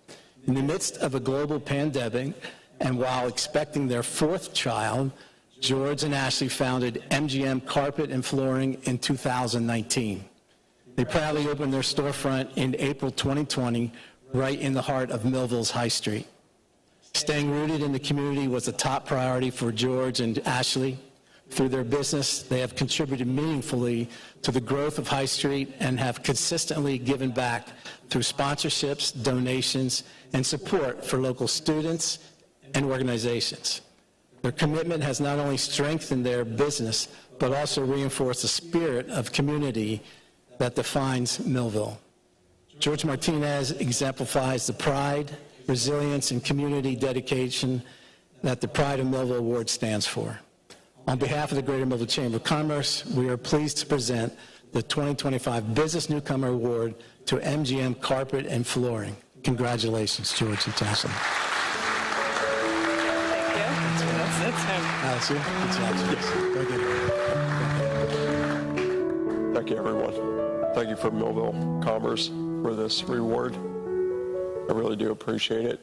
S5: In the midst of a global pandemic, and while expecting their 4th child, George and Ashley founded MGM Carpet and Flooring in 2019. They proudly opened their storefront in April 2020, right in the heart of Millville's High Street. Staying rooted in the community was a top priority for George and Ashley. Through their business, they have contributed meaningfully to the growth of High Street and have consistently given back through sponsorships, donations, and support for local students and organizations. Their commitment has not only strengthened their business, but also reinforced the spirit of community that defines Millville. George Martinez exemplifies the pride, resilience, and community dedication that the Pride of Millville Award stands for. On behalf of the Greater Millville Chamber of Commerce, we are pleased to present the 2025 Business Newcomer Award to MGM Carpet and Flooring. Congratulations, George and Ashley.
S2: That's him.
S5: That's you?
S15: Thank you, everyone. Thank you for Millville Commerce for this reward. I really do appreciate it.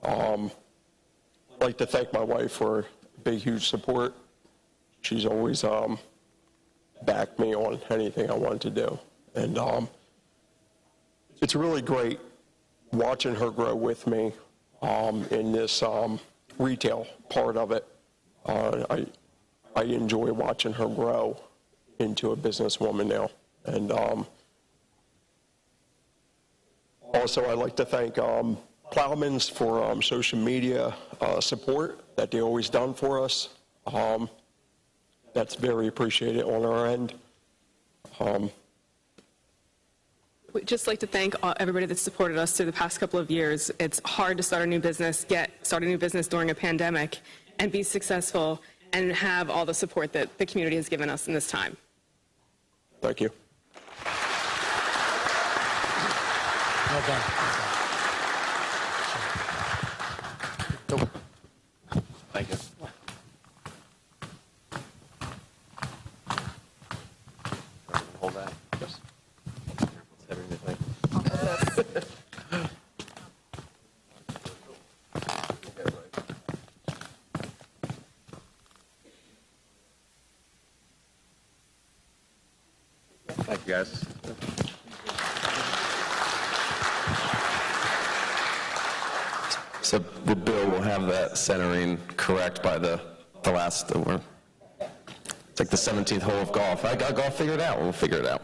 S15: I'd like to thank my wife for big, huge support. She's always backed me on anything I wanted to do. And it's really great watching her grow with me in this retail part of it. I enjoy watching her grow into a businesswoman now. And also I'd like to thank Plowman's for social media support that they always done for us. That's very appreciated on our end.
S16: We'd just like to thank everybody that's supported us through the past couple of years. It's hard to start a new business, start a new business during a pandemic, and be successful and have all the support that the community has given us in this time.
S15: Thank you.
S5: Well done.
S4: Thank you. Hold that. Yes. Everything. Thank you, guys. So the bill will have that centering correct by the last, it's like the 17th hole of golf. I got golf figured out. We'll figure it out.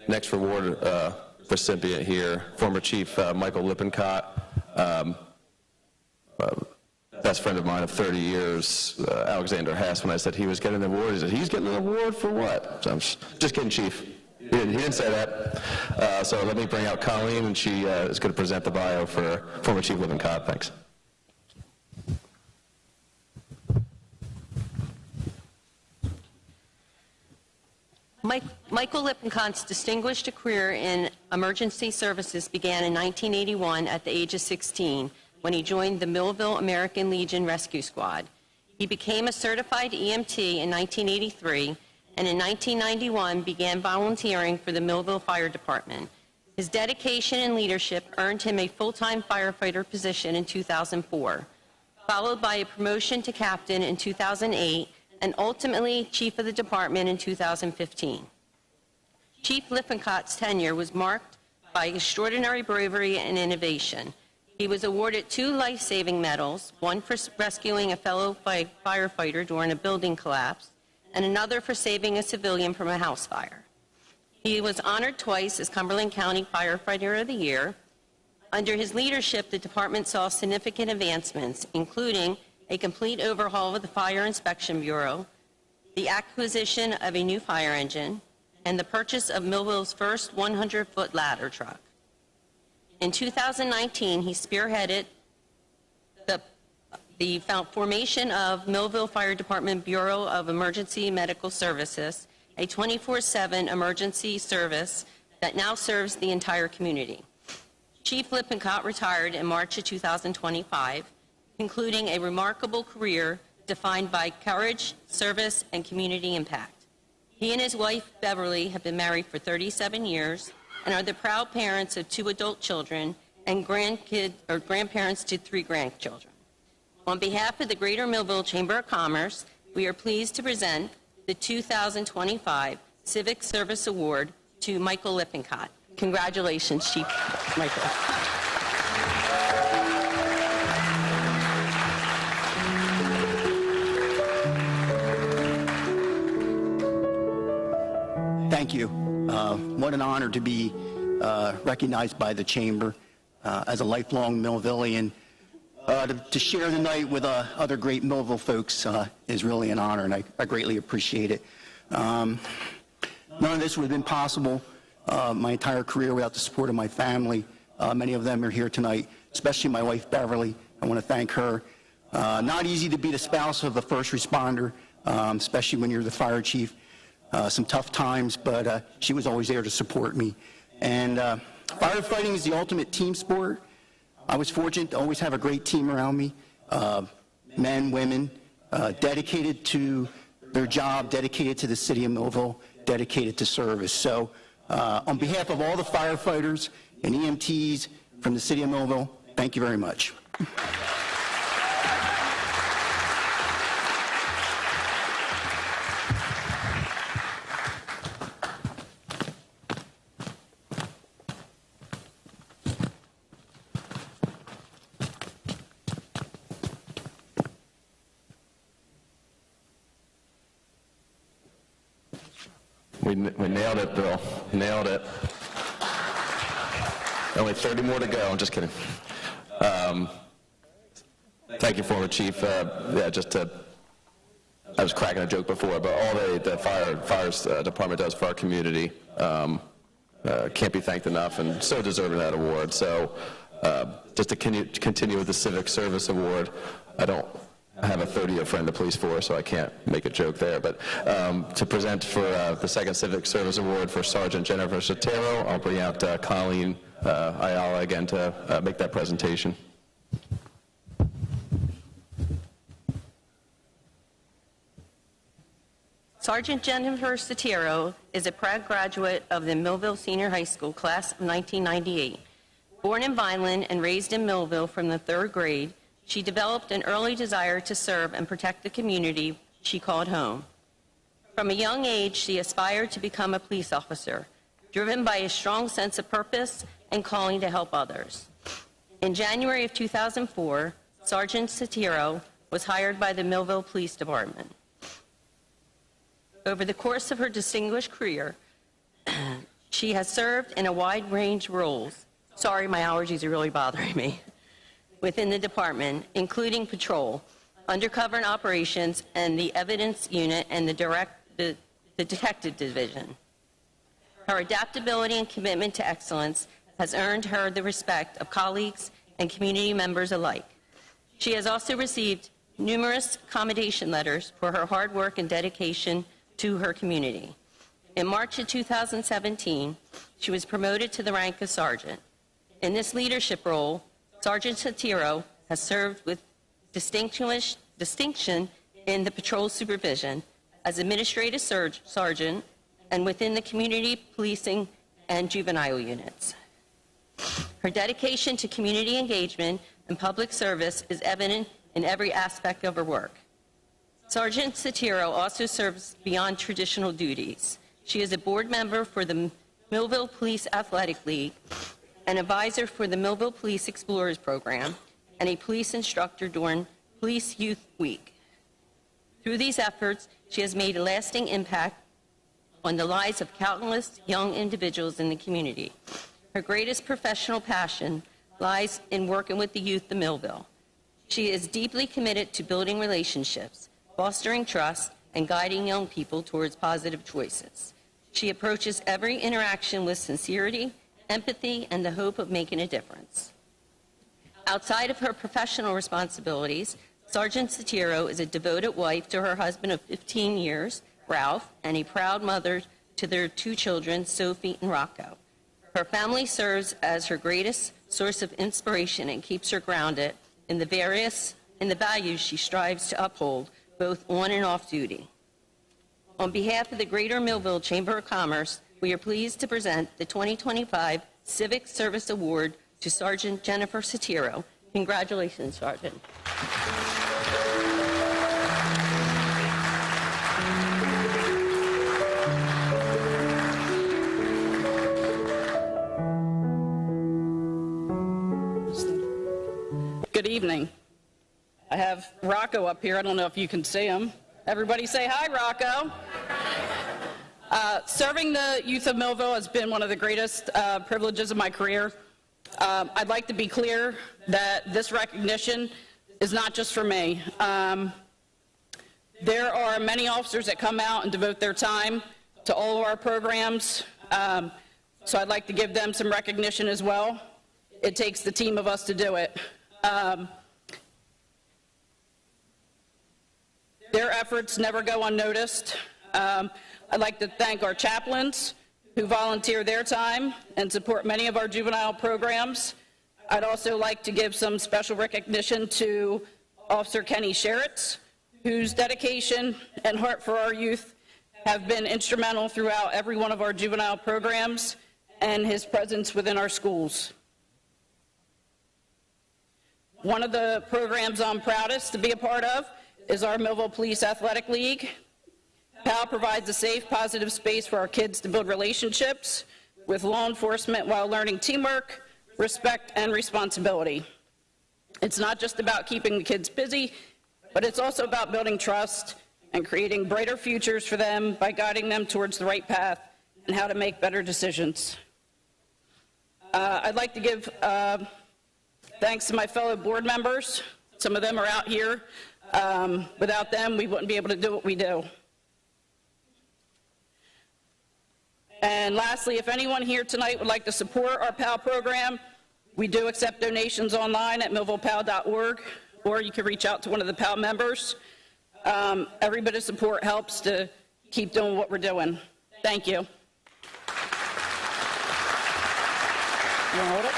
S4: Next reward recipient here, former Chief Michael Lippincott, best friend of mine of 30 years, Alexander Hess. When I said he was getting an award, he said, he's getting an award for what? So I'm just kidding, Chief. He didn't say that. So let me bring out Colleen, and she is going to present the bio for former Chief Lippincott. Thanks.
S17: Michael Lippincott's distinguished career in emergency services began in 1981 at the age of 16 when he joined the Millville American Legion Rescue Squad. He became a certified EMT in 1983 and in 1991 began volunteering for the Millville Fire Department. His dedication and leadership earned him a full-time firefighter position in 2004, followed by a promotion to captain in 2008 and ultimately chief of the department in 2015. Chief Lippincott's tenure was marked by extraordinary bravery and innovation. He was awarded 2 life-saving medals, one for rescuing a fellow firefighter during a building collapse, and another for saving a civilian from a house fire. He was honored twice as Cumberland County Firefighter of the Year. Under his leadership, the department saw significant advancements, including a complete overhaul of the Fire Inspection Bureau, the acquisition of a new fire engine, and the purchase of Millville's first 100-foot ladder truck. In 2019, he spearheaded the formation of Millville Fire Department Bureau of Emergency Medical Services, a 24/7 emergency service that now serves the entire community. Chief Lippincott retired in March of 2025, concluding a remarkable career defined by courage, service, and community impact. He and his wife, Beverly, have been married for 37 years and are the proud parents of 2 adult children and grandparents to 3 grandchildren. On behalf of the Greater Millville Chamber of Commerce, we are pleased to present the 2025 Civic Service Award to Michael Lippincott. Congratulations, Chief Michael.
S18: Thank you. What an honor to be recognized by the Chamber as a lifelong Millvillian. To share the night with other great Millville folks is really an honor, and I greatly appreciate it. None of this would have been possible my entire career without the support of my family. Many of them are here tonight, especially my wife, Beverly. I want to thank her. Not easy to be the spouse of a first responder, especially when you're the fire chief. Some tough times, but she was always there to support me. And firefighting is the ultimate team sport. I was fortunate to always have a great team around me, men, women, dedicated to their job, dedicated to the city of Millville, dedicated to service. So on behalf of all the firefighters and EMTs from the city of Millville, thank you very much.
S4: We nailed it, Bill. Nailed it. Only 30 more to go. I'm just kidding. Thank you, former chief. I was cracking a joke before, but all the fire department does for our community can't be thanked enough, and so deserving of that award. So just to continue with the Civic Service Award, I have a 30-year friend in the police force, so I can't make a joke there. But to present for the second Civic Service Award for Sergeant Jennifer Sotero, I'll bring out Colleen Ayala again to make that presentation.
S17: Sergeant Jennifer Sotero is a proud graduate of the Millville Senior High School class of 1998. Born in Vineland and raised in Millville from the 3rd grade, she developed an early desire to serve and protect the community she called home. From a young age, she aspired to become a police officer, driven by a strong sense of purpose and calling to help others. In January of 2004, Sergeant Sotero was hired by the Millville Police Department. Over the course of her distinguished career, she has served in a wide range of roles. Sorry, my allergies are really bothering me. Within the department, including patrol, undercover and operations, and the evidence unit and the detective division. Her adaptability and commitment to excellence has earned her the respect of colleagues and community members alike. She has also received numerous commendation letters for her hard work and dedication to her community. In March of 2017, she was promoted to the rank of sergeant. In this leadership role, Sergeant Sotero has served with distinction in the patrol supervision as administrative sergeant and within the community policing and juvenile units. Her dedication to community engagement and public service is evident in every aspect of her work. Sergeant Sotero also serves beyond traditional duties. She is a board member for the Millville Police Athletic League, an advisor for the Millville Police Explorers Program, and a police instructor during Police Youth Week. Through these efforts, she has made a lasting impact on the lives of countless young individuals in the community. Her greatest professional passion lies in working with the youth of Millville. She is deeply committed to building relationships, fostering trust, and guiding young people towards positive choices. She approaches every interaction with sincerity, empathy, and the hope of making a difference. Outside of her professional responsibilities, Sergeant Satiro is a devoted wife to her husband of 15 years, Ralph, and a proud mother to their 2 children, Sophie and Rocco. Her family serves as her greatest source of inspiration and keeps her grounded in the values she strives to uphold, both on and off duty. On behalf of the Greater Millville Chamber of Commerce, we are pleased to present the 2025 Civic Service Award to Sergeant Jennifer Satiro. Congratulations, Sergeant.
S19: Good evening. I have Rocco up here. I don't know if you can see him. Everybody say hi, Rocco. Serving the youth of Millville has been one of the greatest privileges of my career. I'd like to be clear that this recognition is not just for me. There are many officers that come out and devote their time to all of our programs, so I'd like to give them some recognition as well. It takes the team of us to do it. Their efforts never go unnoticed. I'd like to thank our chaplains who volunteer their time and support many of our juvenile programs. I'd also like to give some special recognition to Officer Kenny Sherritts, whose dedication and heart for our youth have been instrumental throughout every one of our juvenile programs and his presence within our schools. One of the programs I'm proudest to be a part of is our Millville Police Athletic League. PAL provides a safe, positive space for our kids to build relationships with law enforcement while learning teamwork, respect, and responsibility. It's not just about keeping the kids busy, but it's also about building trust and creating brighter futures for them by guiding them towards the right path and how to make better decisions. I'd like to give thanks to my fellow board members. Some of them are out here. Without them, we wouldn't be able to do what we do. And lastly, if anyone here tonight would like to support our PAL program, we do accept donations online at millvillepal.org, or you can reach out to one of the PAL members. Every bit of support helps to keep doing what we're doing. Thank you. You want to hold it?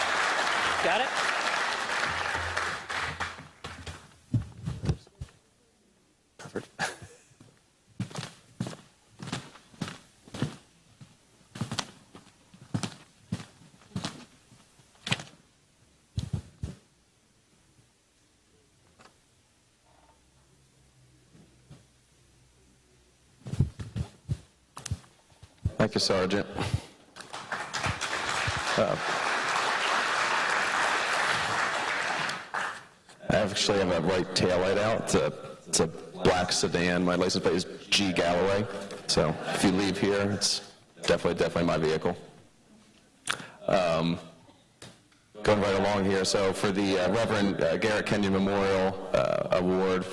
S19: Got it?
S4: Perfect. Thank you, Sergeant. I actually have a right taillight out. It's a black sedan. My license plate is G Galloway. So if you leave here, it's definitely my vehicle. Going right along here. So for the Reverend Garrett Kenyon Memorial Award,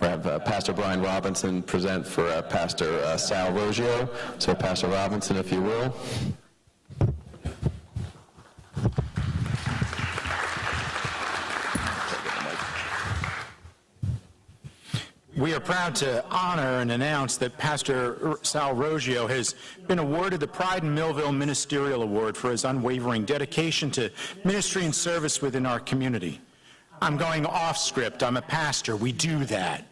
S4: we have Pastor Brian Robinson present for Pastor Sal Roggio. So Pastor Robinson, if you will.
S7: We are proud to honor and announce that Pastor Sal Roggio has been awarded the Pride in Millville Ministerial Award for his unwavering dedication to ministry and service within our community. I'm going off script. I'm a pastor. We do that.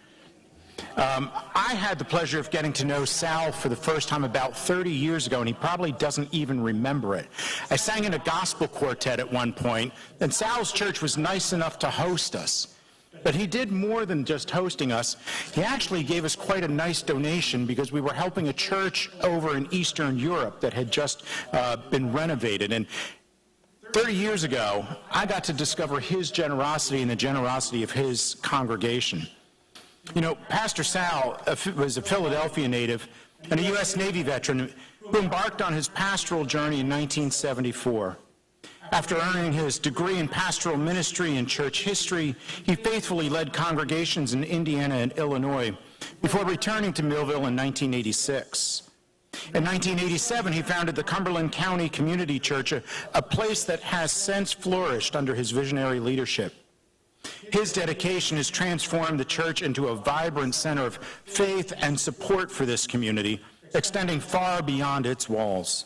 S7: I had the pleasure of getting to know Sal for the first time about 30 years ago, and he probably doesn't even remember it. I sang in a gospel quartet at one point, and Sal's church was nice enough to host us. But he did more than just hosting us. He actually gave us quite a nice donation because we were helping a church over in Eastern Europe that had just been renovated. And 30 years ago, I got to discover his generosity and the generosity of his congregation. You know, Pastor Sal was a Philadelphia native and a U.S. Navy veteran who embarked on his pastoral journey in 1974. After earning his degree in pastoral ministry and church history, he faithfully led congregations in Indiana and Illinois before returning to Millville in 1986. In 1987, he founded the Cumberland County Community Church, a place that has since flourished under his visionary leadership. His dedication has transformed the church into a vibrant center of faith and support for this community, extending far beyond its walls.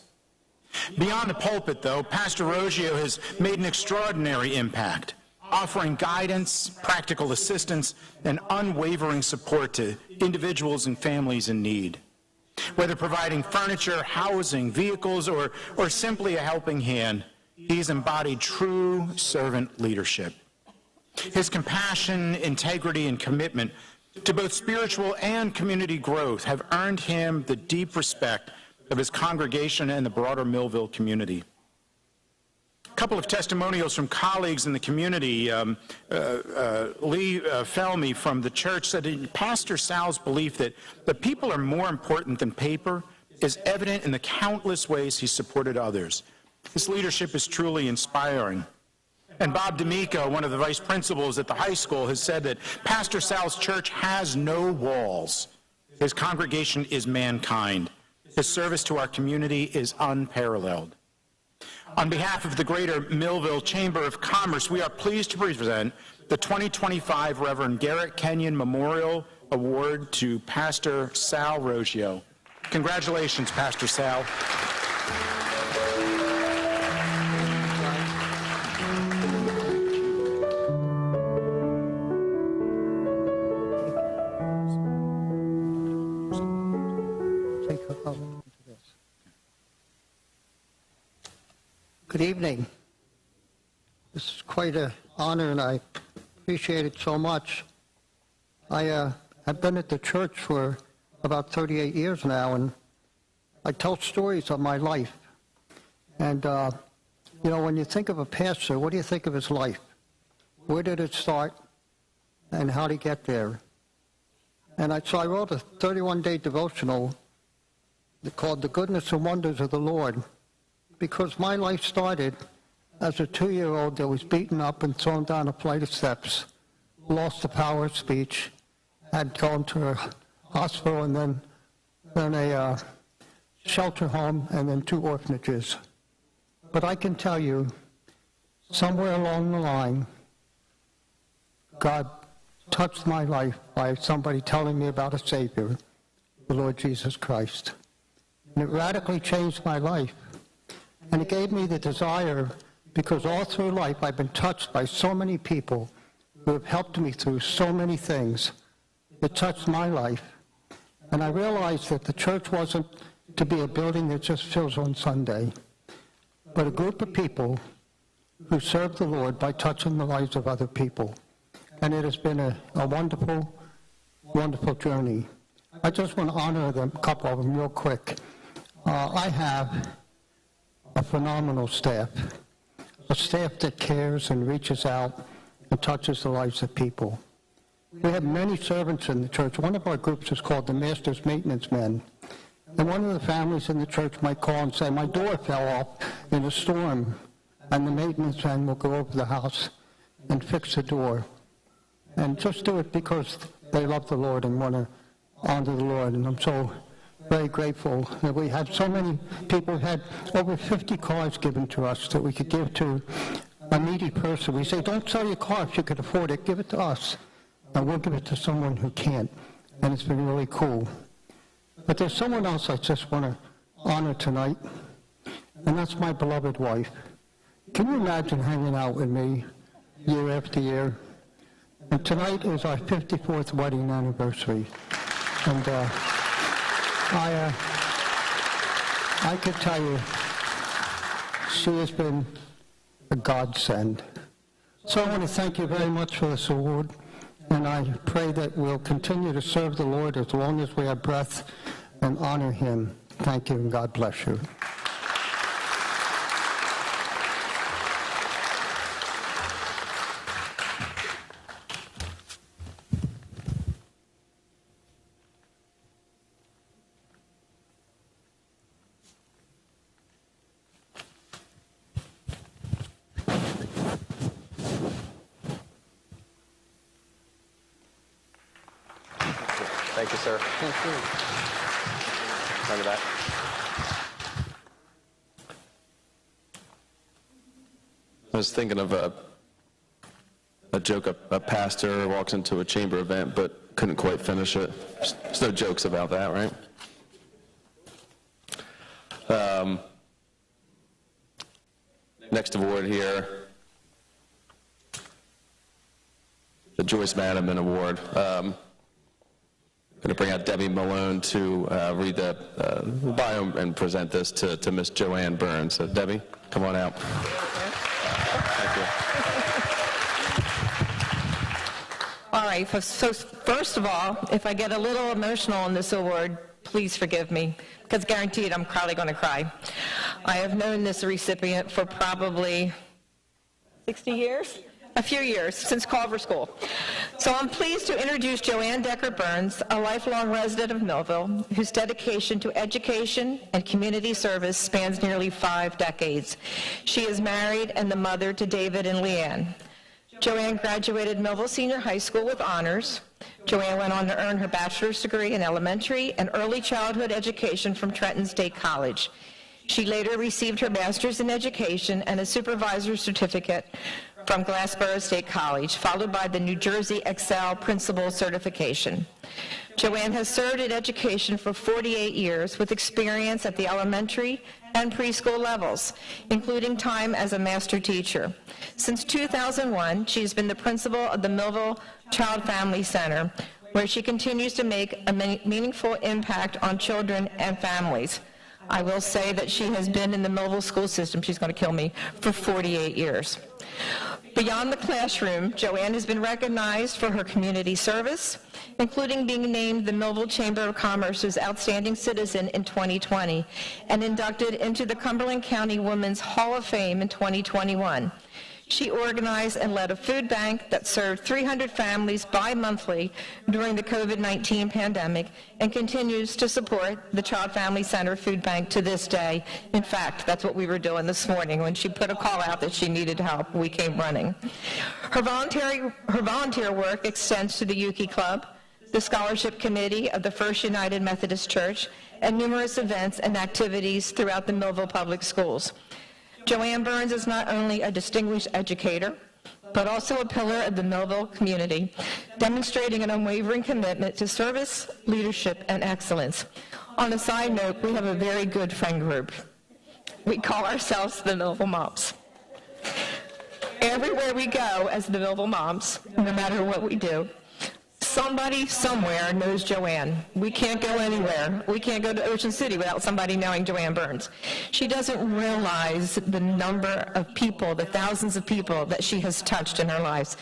S7: Beyond the pulpit, though, Pastor Roggio has made an extraordinary impact, offering guidance, practical assistance, and unwavering support to individuals and families in need. Whether providing furniture, housing, vehicles, or simply a helping hand, he's embodied true servant leadership. His compassion, integrity, and commitment to both spiritual and community growth have earned him the deep respect of his congregation and the broader Millville community. A couple of testimonials from colleagues in the community. Lee Felmy from the church said Pastor Sal's belief that the people are more important than paper is evident in the countless ways he supported others. His leadership is truly inspiring. And Bob D'Amico, one of the vice principals at the high school, has said that Pastor Sal's church has no walls. His congregation is mankind. His service to our community is unparalleled. On behalf of the Greater Millville Chamber of Commerce, we are pleased to present the 2025 Reverend Garrett Kenyon Memorial Award to Pastor Sal Roggio. Congratulations, Pastor Sal.
S20: Good evening. This is quite an honor, and I appreciate it so much. I have been at the church for about 38 years now, and I tell stories of my life. And, you know, when you think of a pastor, what do you think of his life? Where did it start, and how did he get there? And so I wrote a 31-day devotional called The Goodness and Wonders of the Lord, because my life started as a 2-year-old that was beaten up and thrown down a flight of steps, lost the power of speech, had gone to a hospital and then a shelter home and then 2 orphanages. But I can tell you, somewhere along the line, God touched my life by somebody telling me about a Savior, the Lord Jesus Christ. And it radically changed my life. And it gave me the desire, because all through life I've been touched by so many people who have helped me through so many things. It touched my life. And I realized that the church wasn't to be a building that just fills on Sunday, but a group of people who serve the Lord by touching the lives of other people. And it has been a wonderful, wonderful journey. I just want to honor them, a couple of them real quick. I have a phenomenal staff, a staff that cares and reaches out and touches the lives of people. We have many servants in the church. One of our groups is called the Master's Maintenance Men. And one of the families in the church might call and say, my door fell off in a storm, and the maintenance man will go over the house and fix the door. And just do it because they love the Lord and want to honor the Lord. And I'm so very grateful that we had so many people who had over 50 cars given to us that we could give to a needy person. We say, don't sell your car if you can afford it, give it to us, and we'll give it to someone who can't. And it's been really cool. But there's someone else I just want to honor tonight, and that's my beloved wife. Can you imagine hanging out with me year after year? And tonight is our 54th wedding anniversary. And I could tell you, she has been a godsend. So I want to thank you very much for this award, and I pray that we'll continue to serve the Lord as long as we have breath and honor him. Thank you, and God bless you.
S4: Thank you, sir.
S20: Thank you.
S4: Under that. I was thinking of a a joke, a pastor walks into a chamber event but couldn't quite finish it. There's no jokes about that, right? Next award here, the Joyce Madiman Award. I'm going to bring out Debbie Malone to read the bio and present this to Miss Joanne Burns. So Debbie, come on out. Thank you.
S2: All right, so first of all, if I get a little emotional on this award, please forgive me, because guaranteed I'm probably going to cry. I have known this recipient for probably 60 years? A few years, since Culver School. So I'm pleased to introduce Joanne Decker Burns, a lifelong resident of Millville, whose dedication to education and community service spans nearly 5 decades. She is married and the mother to David and Leanne. Joanne graduated Millville Senior High School with honors. Joanne went on to earn her bachelor's degree in elementary and early childhood education from Trenton State College. She later received her master's in education and a supervisor's certificate from Glassboro State College, followed by the New Jersey Excel Principal Certification. Joanne has served in education for 48 years with experience at the elementary and preschool levels, including time as a master teacher. Since 2001, she's been the principal of the Millville Child Family Center, where she continues to make a meaningful impact on children and families. I will say that she has been in the Millville school system, she's going to kill me, for 48 years. Beyond the classroom, Joanne has been recognized for her community service, including being named the Millville Chamber of Commerce's Outstanding Citizen in 2020 and inducted into the Cumberland County Women's Hall of Fame in 2021. She organized and led a food bank that served 300 families bi-monthly during the COVID-19 pandemic and continues to support the Child Family Center Food Bank to this day. In fact, that's what we were doing this morning. When she put a call out that she needed help, we came running. Her volunteer work extends to the Yuki Club, the Scholarship Committee of the First United Methodist Church, and numerous events and activities throughout the Millville Public Schools. Joanne Burns is not only a distinguished educator, but also a pillar of the Millville community, demonstrating an unwavering commitment to service, leadership, and excellence. On a side note, we have a very good friend group. We call ourselves the Millville Moms. Everywhere we go as the Millville Moms, no matter what we do, somebody somewhere knows Joanne. We can't go anywhere. We can't go to Ocean City without somebody knowing Joanne Burns. She doesn't realize the number of people, the thousands of people that she has touched in her lives.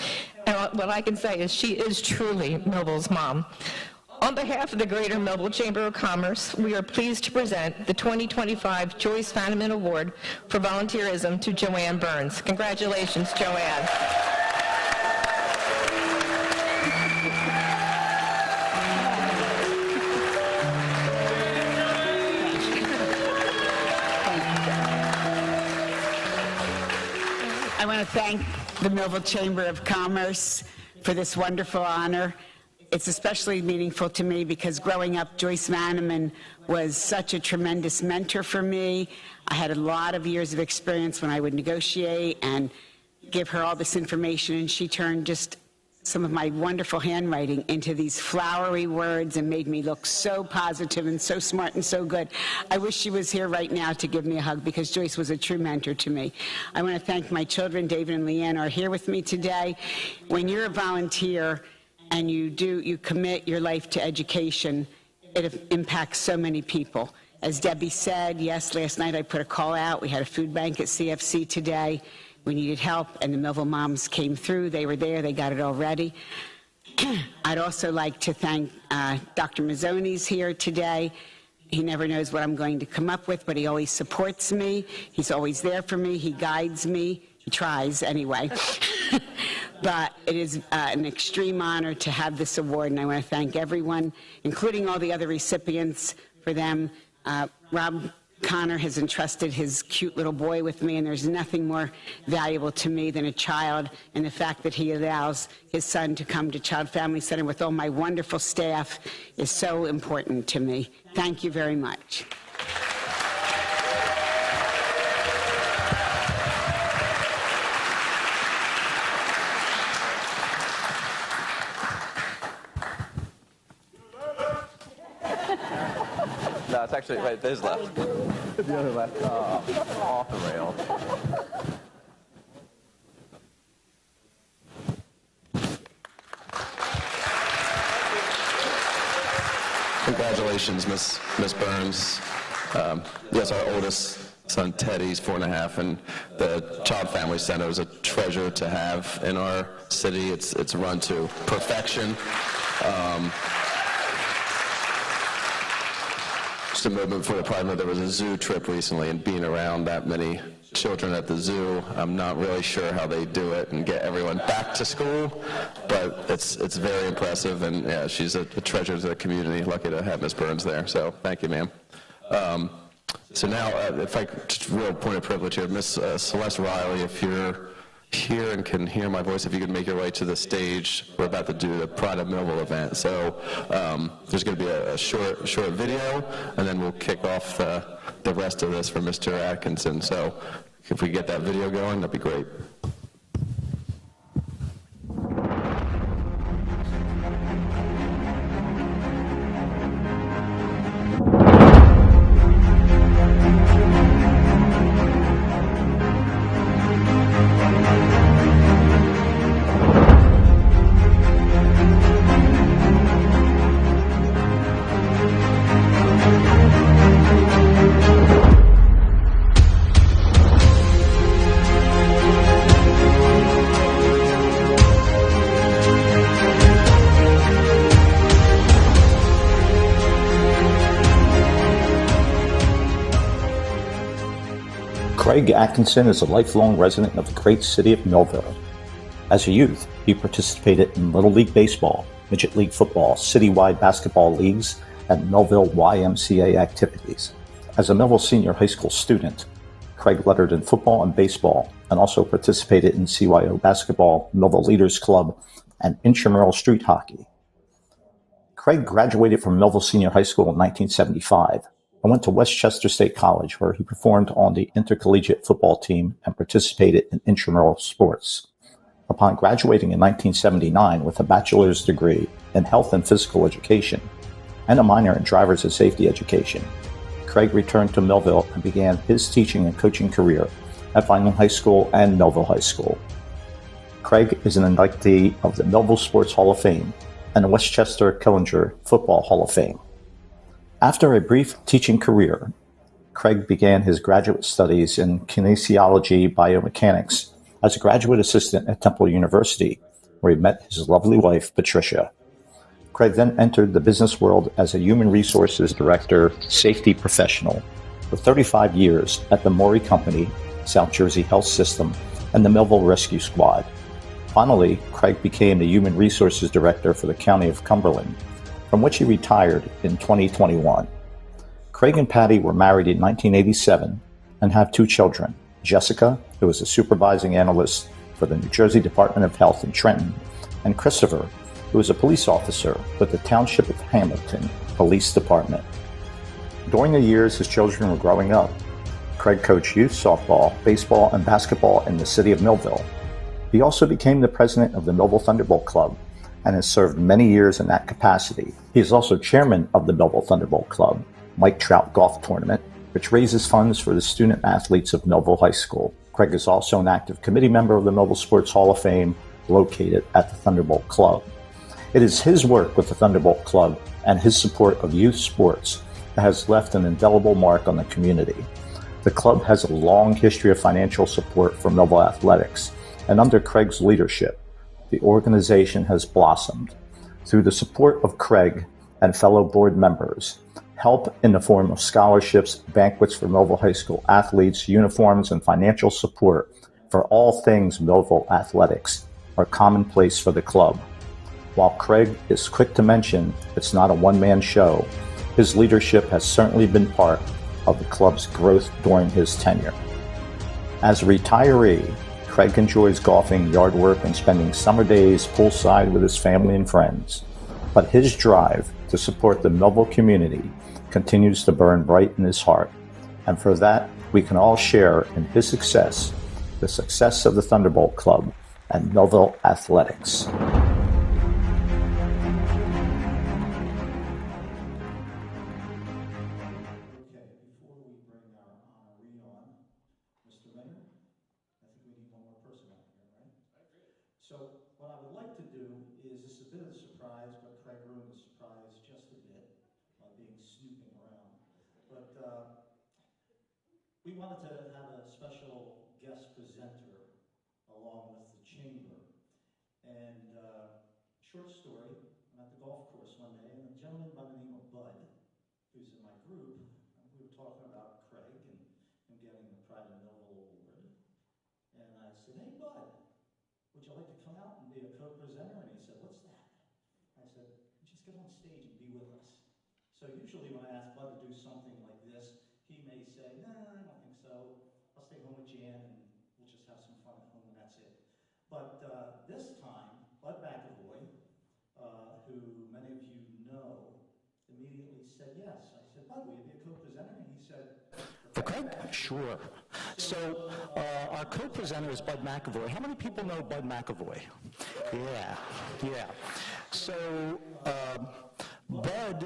S2: And what I can say is she is truly Millville's mom. On behalf of the Greater Millville Chamber of Commerce, we are pleased to present the 2025 Joyce Madiman Award for volunteerism to Joanne Burns. Congratulations, Joanne.
S21: I want to thank the Millville Chamber of Commerce for this wonderful honor. It's especially meaningful to me because growing up, Joyce Madiman was such a tremendous mentor for me. I had a lot of years of experience when I would negotiate and give her all this information, and she turned just some of my wonderful handwriting into these flowery words and made me look so positive and so smart and so good. I wish she was here right now to give me a hug because Joyce was a true mentor to me. I want to thank my children. David and Leanne are here with me today. When you're a volunteer and you commit your life to education, it impacts so many people. As Debbie said, yes, last night I put a call out. We had a food bank at CFC today. We needed help, and the Millville moms came through. They were there. They got it all ready. I'd also like to thank Dr. Mazzoni's here today. He never knows what I'm going to come up with, but he always supports me. He's always there for me. He guides me. He tries, anyway. But it is an extreme honor to have this award, and I want to thank everyone, including all the other recipients, for them. Rob Connor has entrusted his cute little boy with me, and there's nothing more valuable to me than a child, and the fact that he allows his son to come to Child Family Center with all my wonderful staff is so important to me. Thank you very much.
S4: it's actually, wait, his left. The other left. Off the rail. Congratulations, Miss Burns. Yes, our oldest son, Teddy's 4.5, and the Child Family Center is a treasure to have in our city. It's run to perfection. Just a movement for the Pride. There was a zoo trip recently, and being around that many children at the zoo, I'm not really sure how they do it and get everyone back to school, but it's very impressive, and yeah, she's a treasure to the community. Lucky to have Miss Burns there, so thank you, ma'am. So now, if I just real point of privilege here, Miss Celeste Riley, if you're here and can hear my voice, if you could make your way to the stage. We're about to do the Pride of Millville event. So there's going to be a short video, and then we'll kick off the rest of this for Mr. Atkinson. So if we get that video going, that'd be great.
S1: Craig Atkinson is a lifelong resident of the great city of Millville. As a youth, he participated in Little League Baseball, Midget League Football, citywide basketball leagues, and Millville YMCA activities. As a Millville Senior High School student, Craig lettered in football and baseball, and also participated in CYO basketball, Millville Leaders Club, and intramural street hockey. Craig graduated from Millville Senior High School in 1975 and went to Westchester State College, where he performed on the intercollegiate football team and participated in intramural sports. Upon graduating in 1979 with a bachelor's degree in health and physical education and a minor in driver's and safety education, Craig returned to Millville and began his teaching and coaching career at Vineland High School and Millville High School. Craig is an inductee of the Millville Sports Hall of Fame and the Westchester Killinger Football Hall of Fame. After a brief teaching career, Craig began his graduate studies in kinesiology biomechanics as a graduate assistant at Temple University, where he met his lovely wife, Patricia. Craig then entered the business world as a human resources director, safety professional, for 35 years at the Maury Company, South Jersey Health System, and the Millville Rescue Squad. Finally, Craig became the human resources director for the County of Cumberland, from which he retired in 2021. Craig and Patty were married in 1987 and have 2 children, Jessica, who is a supervising analyst for the New Jersey Department of Health in Trenton, and Christopher, who is a police officer with the Township of Hamilton Police Department. During the years his children were growing up, Craig coached youth softball, baseball, and basketball in the city of Millville. He also became the president of the Millville Thunderbolt Club and has served many years in that capacity. He is also chairman of the Millville Thunderbolt Club, Mike Trout Golf Tournament, which raises funds for the student athletes of Millville High School. Craig is also an active committee member of the Millville Sports Hall of Fame, located at the Thunderbolt Club. It is his work with the Thunderbolt Club and his support of youth sports that has left an indelible mark on the community. The club has a long history of financial support for Millville athletics, and under Craig's leadership, the organization has blossomed. Through the support of Craig and fellow board members, help in the form of scholarships, banquets for Millville High School athletes, uniforms, and financial support for all things Millville athletics are commonplace for the club. While Craig is quick to mention it's not a one-man show, his leadership has certainly been part of the club's growth during his tenure. As a retiree, Craig enjoys golfing, yard work, and spending summer days poolside with his family and friends. But his drive to support the Millville community continues to burn bright in his heart. And for that, we can all share in his success, the success of the Thunderbolt Club and Millville athletics.
S8: snooping around. But we wanted to have a special guest presenter along with the chamber. And short story, I'm at the golf course one day, and a gentleman by the name of Bud, who's in my group, we were talking about Craig and him getting the Pride of Millville Award. And I said, hey, Bud, would you like to come out and be a co-presenter? And he said, what's that? I said, just get on stage and be with us. So usually when I ask Bud to do something like this, he may say, nah, I don't think so. I'll stay home with Jan and we'll just have some fun at home and that's it. But this time, Bud McAvoy, who many of you know, immediately said yes. I said, Bud, will you be a co-presenter? And he said,
S1: For Craig? Sure. So our co-presenter is Bud McAvoy. How many people know Bud McAvoy? Yeah. So Bud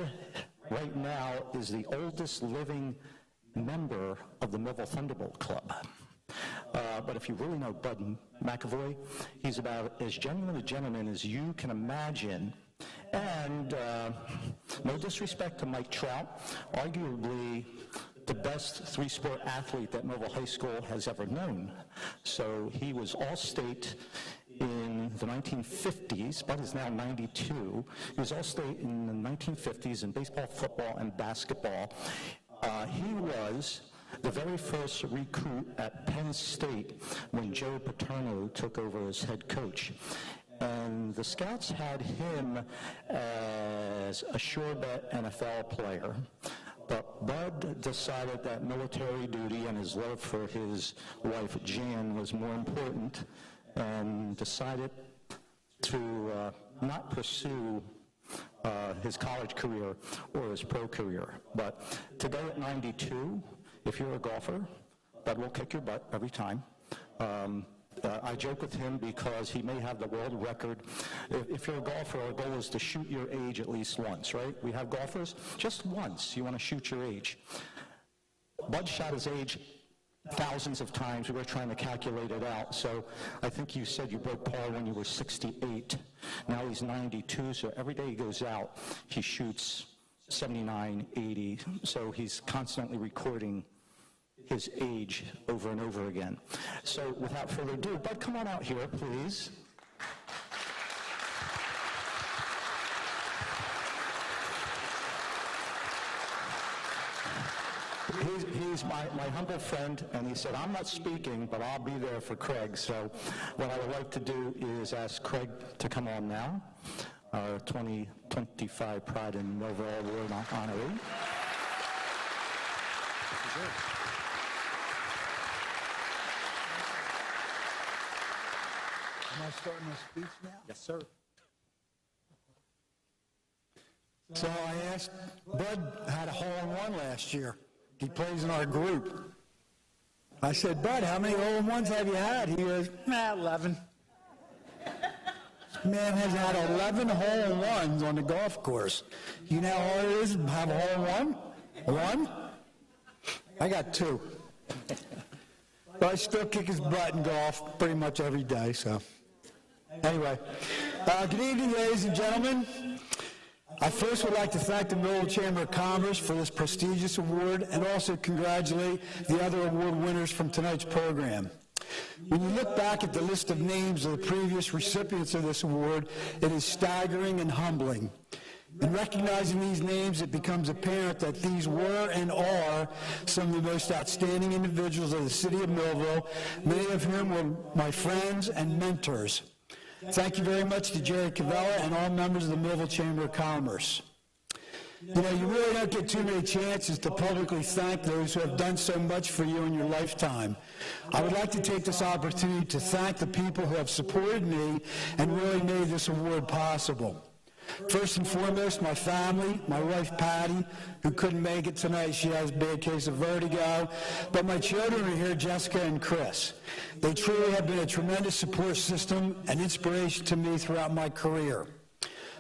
S1: right now is the oldest living member of the Millville Thunderbolt Club. But if you really know Bud McAvoy, he's about as genuine a gentleman as you can imagine. And no disrespect to Mike Trout, arguably the best three-sport athlete that Millville High School has ever known. So he was All-State in the 1950s. Bud is now 92. He was All-State in the 1950s in baseball, football, and basketball. He was the very first recruit at Penn State when Joe Paterno took over as head coach. And the scouts had him as a sure bet NFL player. But Bud decided that military duty and his love for his wife Jan was more important and decided to not pursue his college career or his pro career. But today at 92, if you're a golfer, Bud will kick your butt every time. I joke with him because he may have the world record. If you're a golfer, our goal is to shoot your age at least once, right? We have golfers, just once you want to shoot your age. Bud shot his age thousands of times. We were trying to calculate it out. So I think you said you broke par when you were 68. Now he's 92, so every day he goes out, he shoots 79, 80. So he's constantly recording his age over and over again. So without further ado, Bud, come on out here, please. He's my humble friend, and he said, I'm not speaking, but I'll be there for Craig. So what I would like to do is ask Craig to come on now, our 2025 Pride in Millville Award honoree.
S22: Am I starting my speech now?
S1: Yes, sir.
S22: So I asked, Bud had a hole-in-one last year. He plays in our group. I said, Bud, how many hole-in-ones have you had? He goes, 11. This man has had 11 hole-in-ones on the golf course. You know how hard it is to have a hole-in-one? One? I got 2. But I still kick his butt in golf pretty much every day, so. Anyway, good evening, ladies and gentlemen. I first would like to thank the Millville Chamber of Commerce for this prestigious award and also congratulate the other award winners from tonight's program. When you look back at the list of names of the previous recipients of this award, it is staggering and humbling. In recognizing these names, it becomes apparent that these were and are some of the most outstanding individuals of the city of Millville, many of whom were my friends and mentors. Thank you very much to Jerry Cavella and all members of the Millville Chamber of Commerce. You know, you really don't get too many chances to publicly thank those who have done so much for you in your lifetime. I would like to take this opportunity to thank the people who have supported me and really made this award possible. First and foremost, my family, my wife Patty, who couldn't make it tonight. She has a bad case of vertigo. But my children are here, Jessica and Chris. They truly have been a tremendous support system and inspiration to me throughout my career.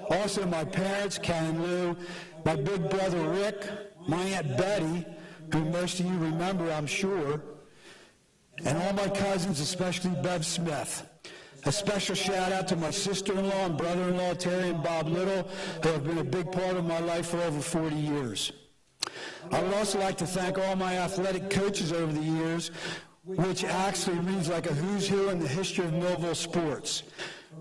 S22: Also, my parents, Ken and Lou, my big brother Rick, my Aunt Betty, who most of you remember, I'm sure, and all my cousins, especially Bev Smith. A special shout out to my sister-in-law and brother-in-law, Terry and Bob Little, who have been a big part of my life for over 40 years. I would also like to thank all my athletic coaches over the years, which actually reads like a who's who in the history of Millville sports.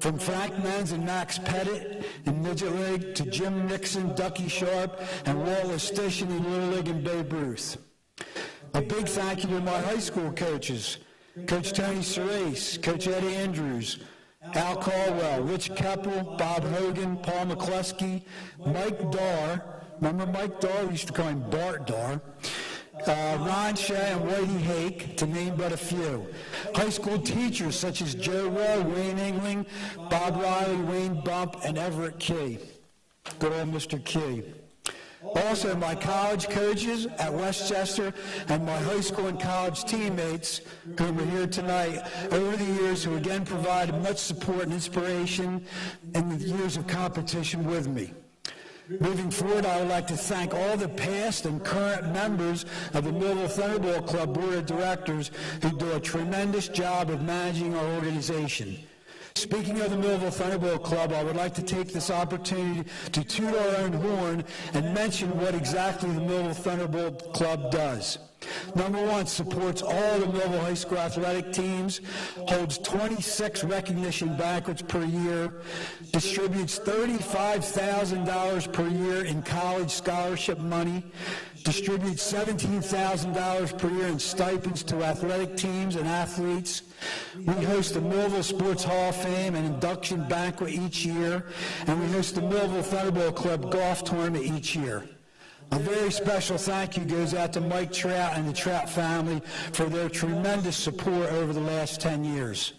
S22: From Frank Menz and Max Pettit in Midget League to Jim Nixon, Ducky Sharp, and Wallace Station in Little League and Babe Ruth. A big thank you to my high school coaches, Coach Tony Cerise, Coach Eddie Andrews, Al Caldwell, Rich Keppel, Bob Hogan, Paul McCluskey, Mike Darr. Remember Mike Darr? We used to call him Bart Darr. Ron Shea and Whitey Hake, to name but a few. High school teachers such as Joe Rowe, Wayne Engling, Bob Riley, Wayne Bump, and Everett Key. Good old Mr. Key. Also, my college coaches at Westchester and my high school and college teammates who are here tonight over the years who again provided much support and inspiration in the years of competition with me. Moving forward, I would like to thank all the past and current members of the Millville Thunderball Club Board of Directors who do a tremendous job of managing our organization. Speaking of the Millville Thunderball Club, I would like to take this opportunity to toot our own horn and mention what exactly the Millville Thunderball Club does. Number one, supports all the Millville High School athletic teams, holds 26 recognition banquets per year, distributes $35,000 per year in college scholarship money, distributes $17,000 per year in stipends to athletic teams and athletes. We host the Millville Sports Hall of Fame and induction banquet each year, and we host the Millville Thunderball Club golf tournament each year. A very special thank you goes out to Mike Trout and the Trout family for their tremendous support over the last 10 years.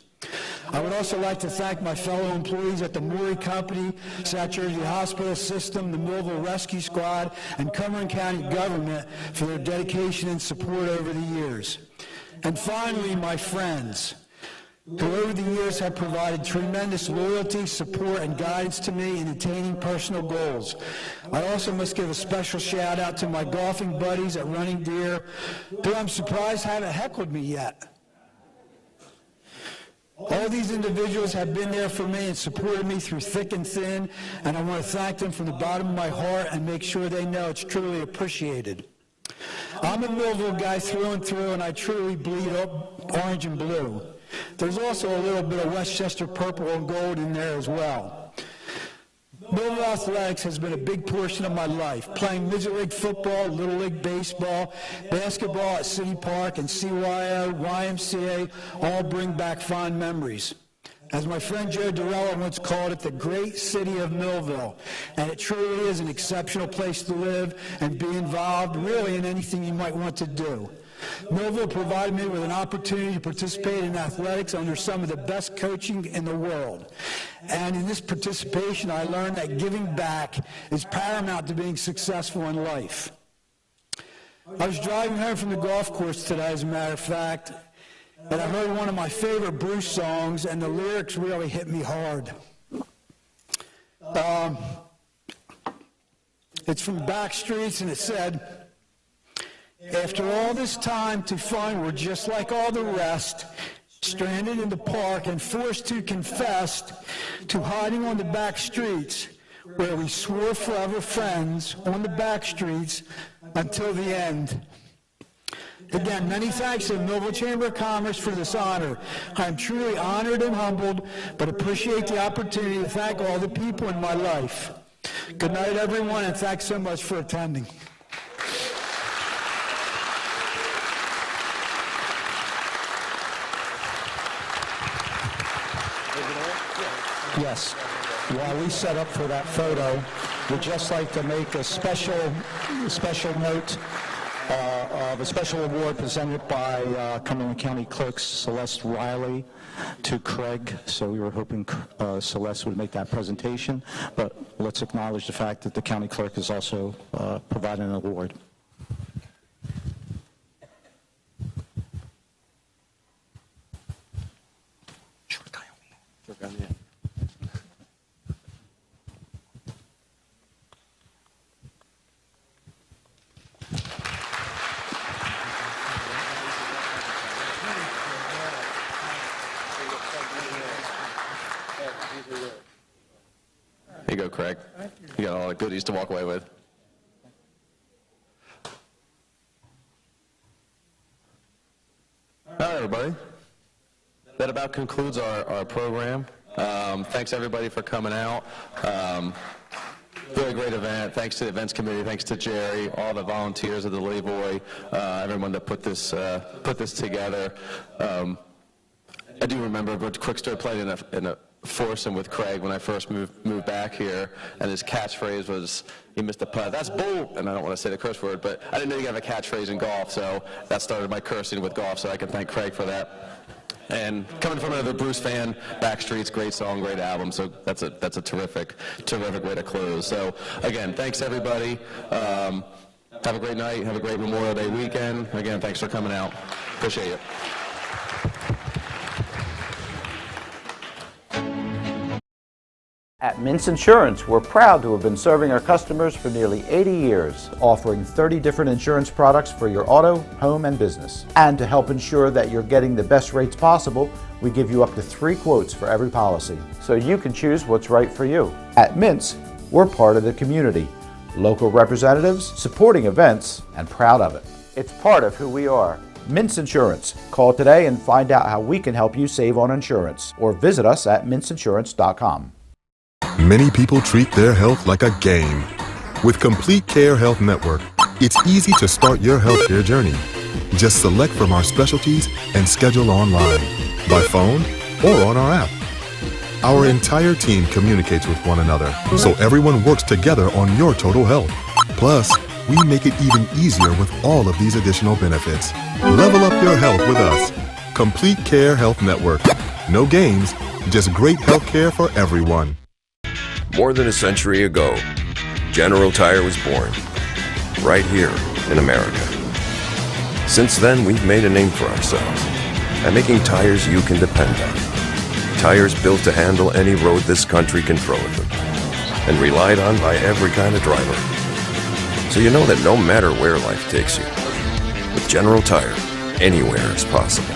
S22: I would also like to thank my fellow employees at the Morey Company, South Jersey Hospital System, the Millville Rescue Squad, and Cumberland County government for their dedication and support over the years. And finally, my friends, who over the years have provided tremendous loyalty, support, and guidance to me in attaining personal goals. I also must give a special shout out to my golfing buddies at Running Deer, who I'm surprised haven't heckled me yet. All these individuals have been there for me and supported me through thick and thin, and I want to thank them from the bottom of my heart and make sure they know it's truly appreciated. I'm a Millville guy through and through, and I truly bleed orange and blue. There's also a little bit of Westchester purple and gold in there as well. Millville athletics has been a big portion of my life. Playing midget league football, little league baseball, basketball at City Park, and CYO, YMCA all bring back fond memories. As my friend Joe Durella once called it, the great city of Millville. And it truly is an exceptional place to live and be involved really in anything you might want to do. Millville provided me with an opportunity to participate in athletics under some of the best coaching in the world. And in this participation, I learned that giving back is paramount to being successful in life. I was driving home from the golf course today, as a matter of fact, and I heard one of my favorite Bruce songs, and the lyrics really hit me hard. It's from Backstreets, and it said, "After all this time to find we're just like all the rest, stranded in the park and forced to confess to hiding on the back streets, where we swore forever friends on the back streets until the end." Again, many thanks to the Millville Chamber of Commerce for this honor. I am truly honored and humbled, but appreciate the opportunity to thank all the people in my life. Good night, everyone, and thanks so much for attending.
S1: Yes. While we set up for that photo, we'd just like to make a special note of a special award presented by Cumberland County Clerk Celeste Riley to Craig. So we were hoping Celeste would make that presentation, but let's acknowledge the fact that the county clerk is also providing an award.
S4: Here you go, Craig. You got all the goodies to walk away with. Hi, everybody. That about concludes our program. Thanks, everybody, for coming out. Really great event. Thanks to the events committee. Thanks to Jerry, all the volunteers of the Levoy, everyone that put this together. I do remember a quick story. Played in a foursome with Craig when I first moved back here, and his catchphrase was, he missed the putt, "That's bull," and I don't want to say the curse word, but I didn't know you have a catchphrase in golf, so that started my cursing with golf, so I can thank Craig for that. And coming from another Bruce fan, Backstreet's great song, great album, so that's a terrific way to close. So again, thanks everybody. Have a great night, have a great Memorial Day weekend. Again, thanks for coming out. Appreciate it.
S9: At Mintz Insurance, we're proud to have been serving our customers for nearly 80 years, offering 30 different insurance products for your auto, home, and business. And to help ensure that you're getting the best rates possible, we give you up to 3 quotes for every policy, so you can choose what's right for you. At Mintz, we're part of the community, local representatives, supporting events, and proud of it. It's part of who we are. Mintz Insurance. Call today and find out how we can help you save on insurance, or visit us at mintzinsurance.com.
S11: Many people treat their health like a game. With Complete Care Health Network, it's easy to start your healthcare journey. Just select from our specialties and schedule online, by phone, or on our app. Our entire team communicates with one another, so everyone works together on your total health. Plus, we make it even easier with all of these additional benefits. Level up your health with us. Complete Care Health Network. No games, just great healthcare for everyone.
S23: More than a century ago, General Tire was born, right here in America. Since then, we've made a name for ourselves by making tires you can depend on. Tires built to handle any road this country can throw at them, and relied on by every kind of driver. So you know that no matter where life takes you, with General Tire, anywhere is possible.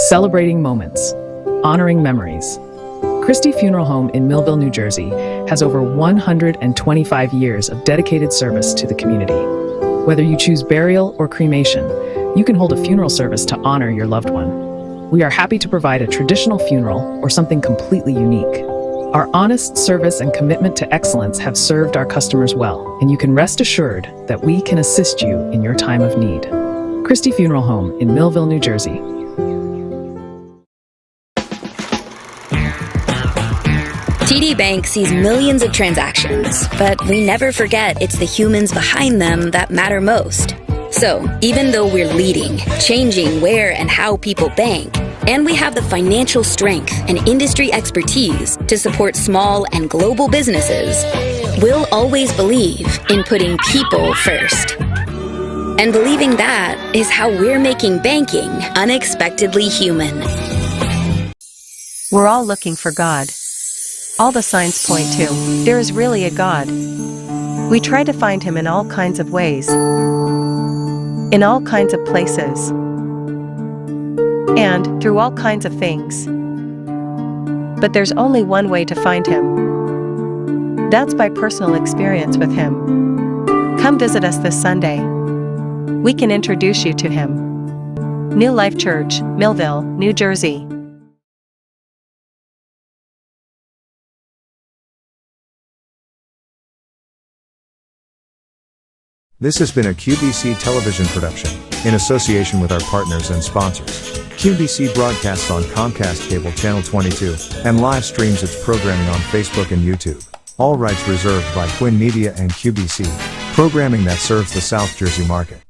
S24: Celebrating moments, honoring memories. Christie Funeral Home in Millville, New Jersey has over 125 years of dedicated service to the community. Whether you choose burial or cremation, you can hold a funeral service to honor your loved one. We are happy to provide a traditional funeral or something completely unique. Our honest service and commitment to excellence have served our customers well, and you can rest assured that we can assist you in your time of need. Christie Funeral Home in Millville, New Jersey.
S25: TD Bank sees millions of transactions, but we never forget it's the humans behind them that matter most. So, even though we're leading, changing where and how people bank, and we have the financial strength and industry expertise to support small and global businesses, we'll always believe in putting people first. And believing that is how we're making banking unexpectedly human.
S26: We're all looking for God. All the signs point to, there is really a God. We try to find him in all kinds of ways, in all kinds of places, and through all kinds of things. But there's only one way to find him. That's by personal experience with him. Come visit us this Sunday. We can introduce you to him. New Life Church, Millville, New Jersey.
S27: This has been a QBC television production, in association with our partners and sponsors. QBC broadcasts on Comcast Cable Channel 22, and live streams its programming on Facebook and YouTube. All rights reserved by Quinn Media and QBC, programming that serves the South Jersey market.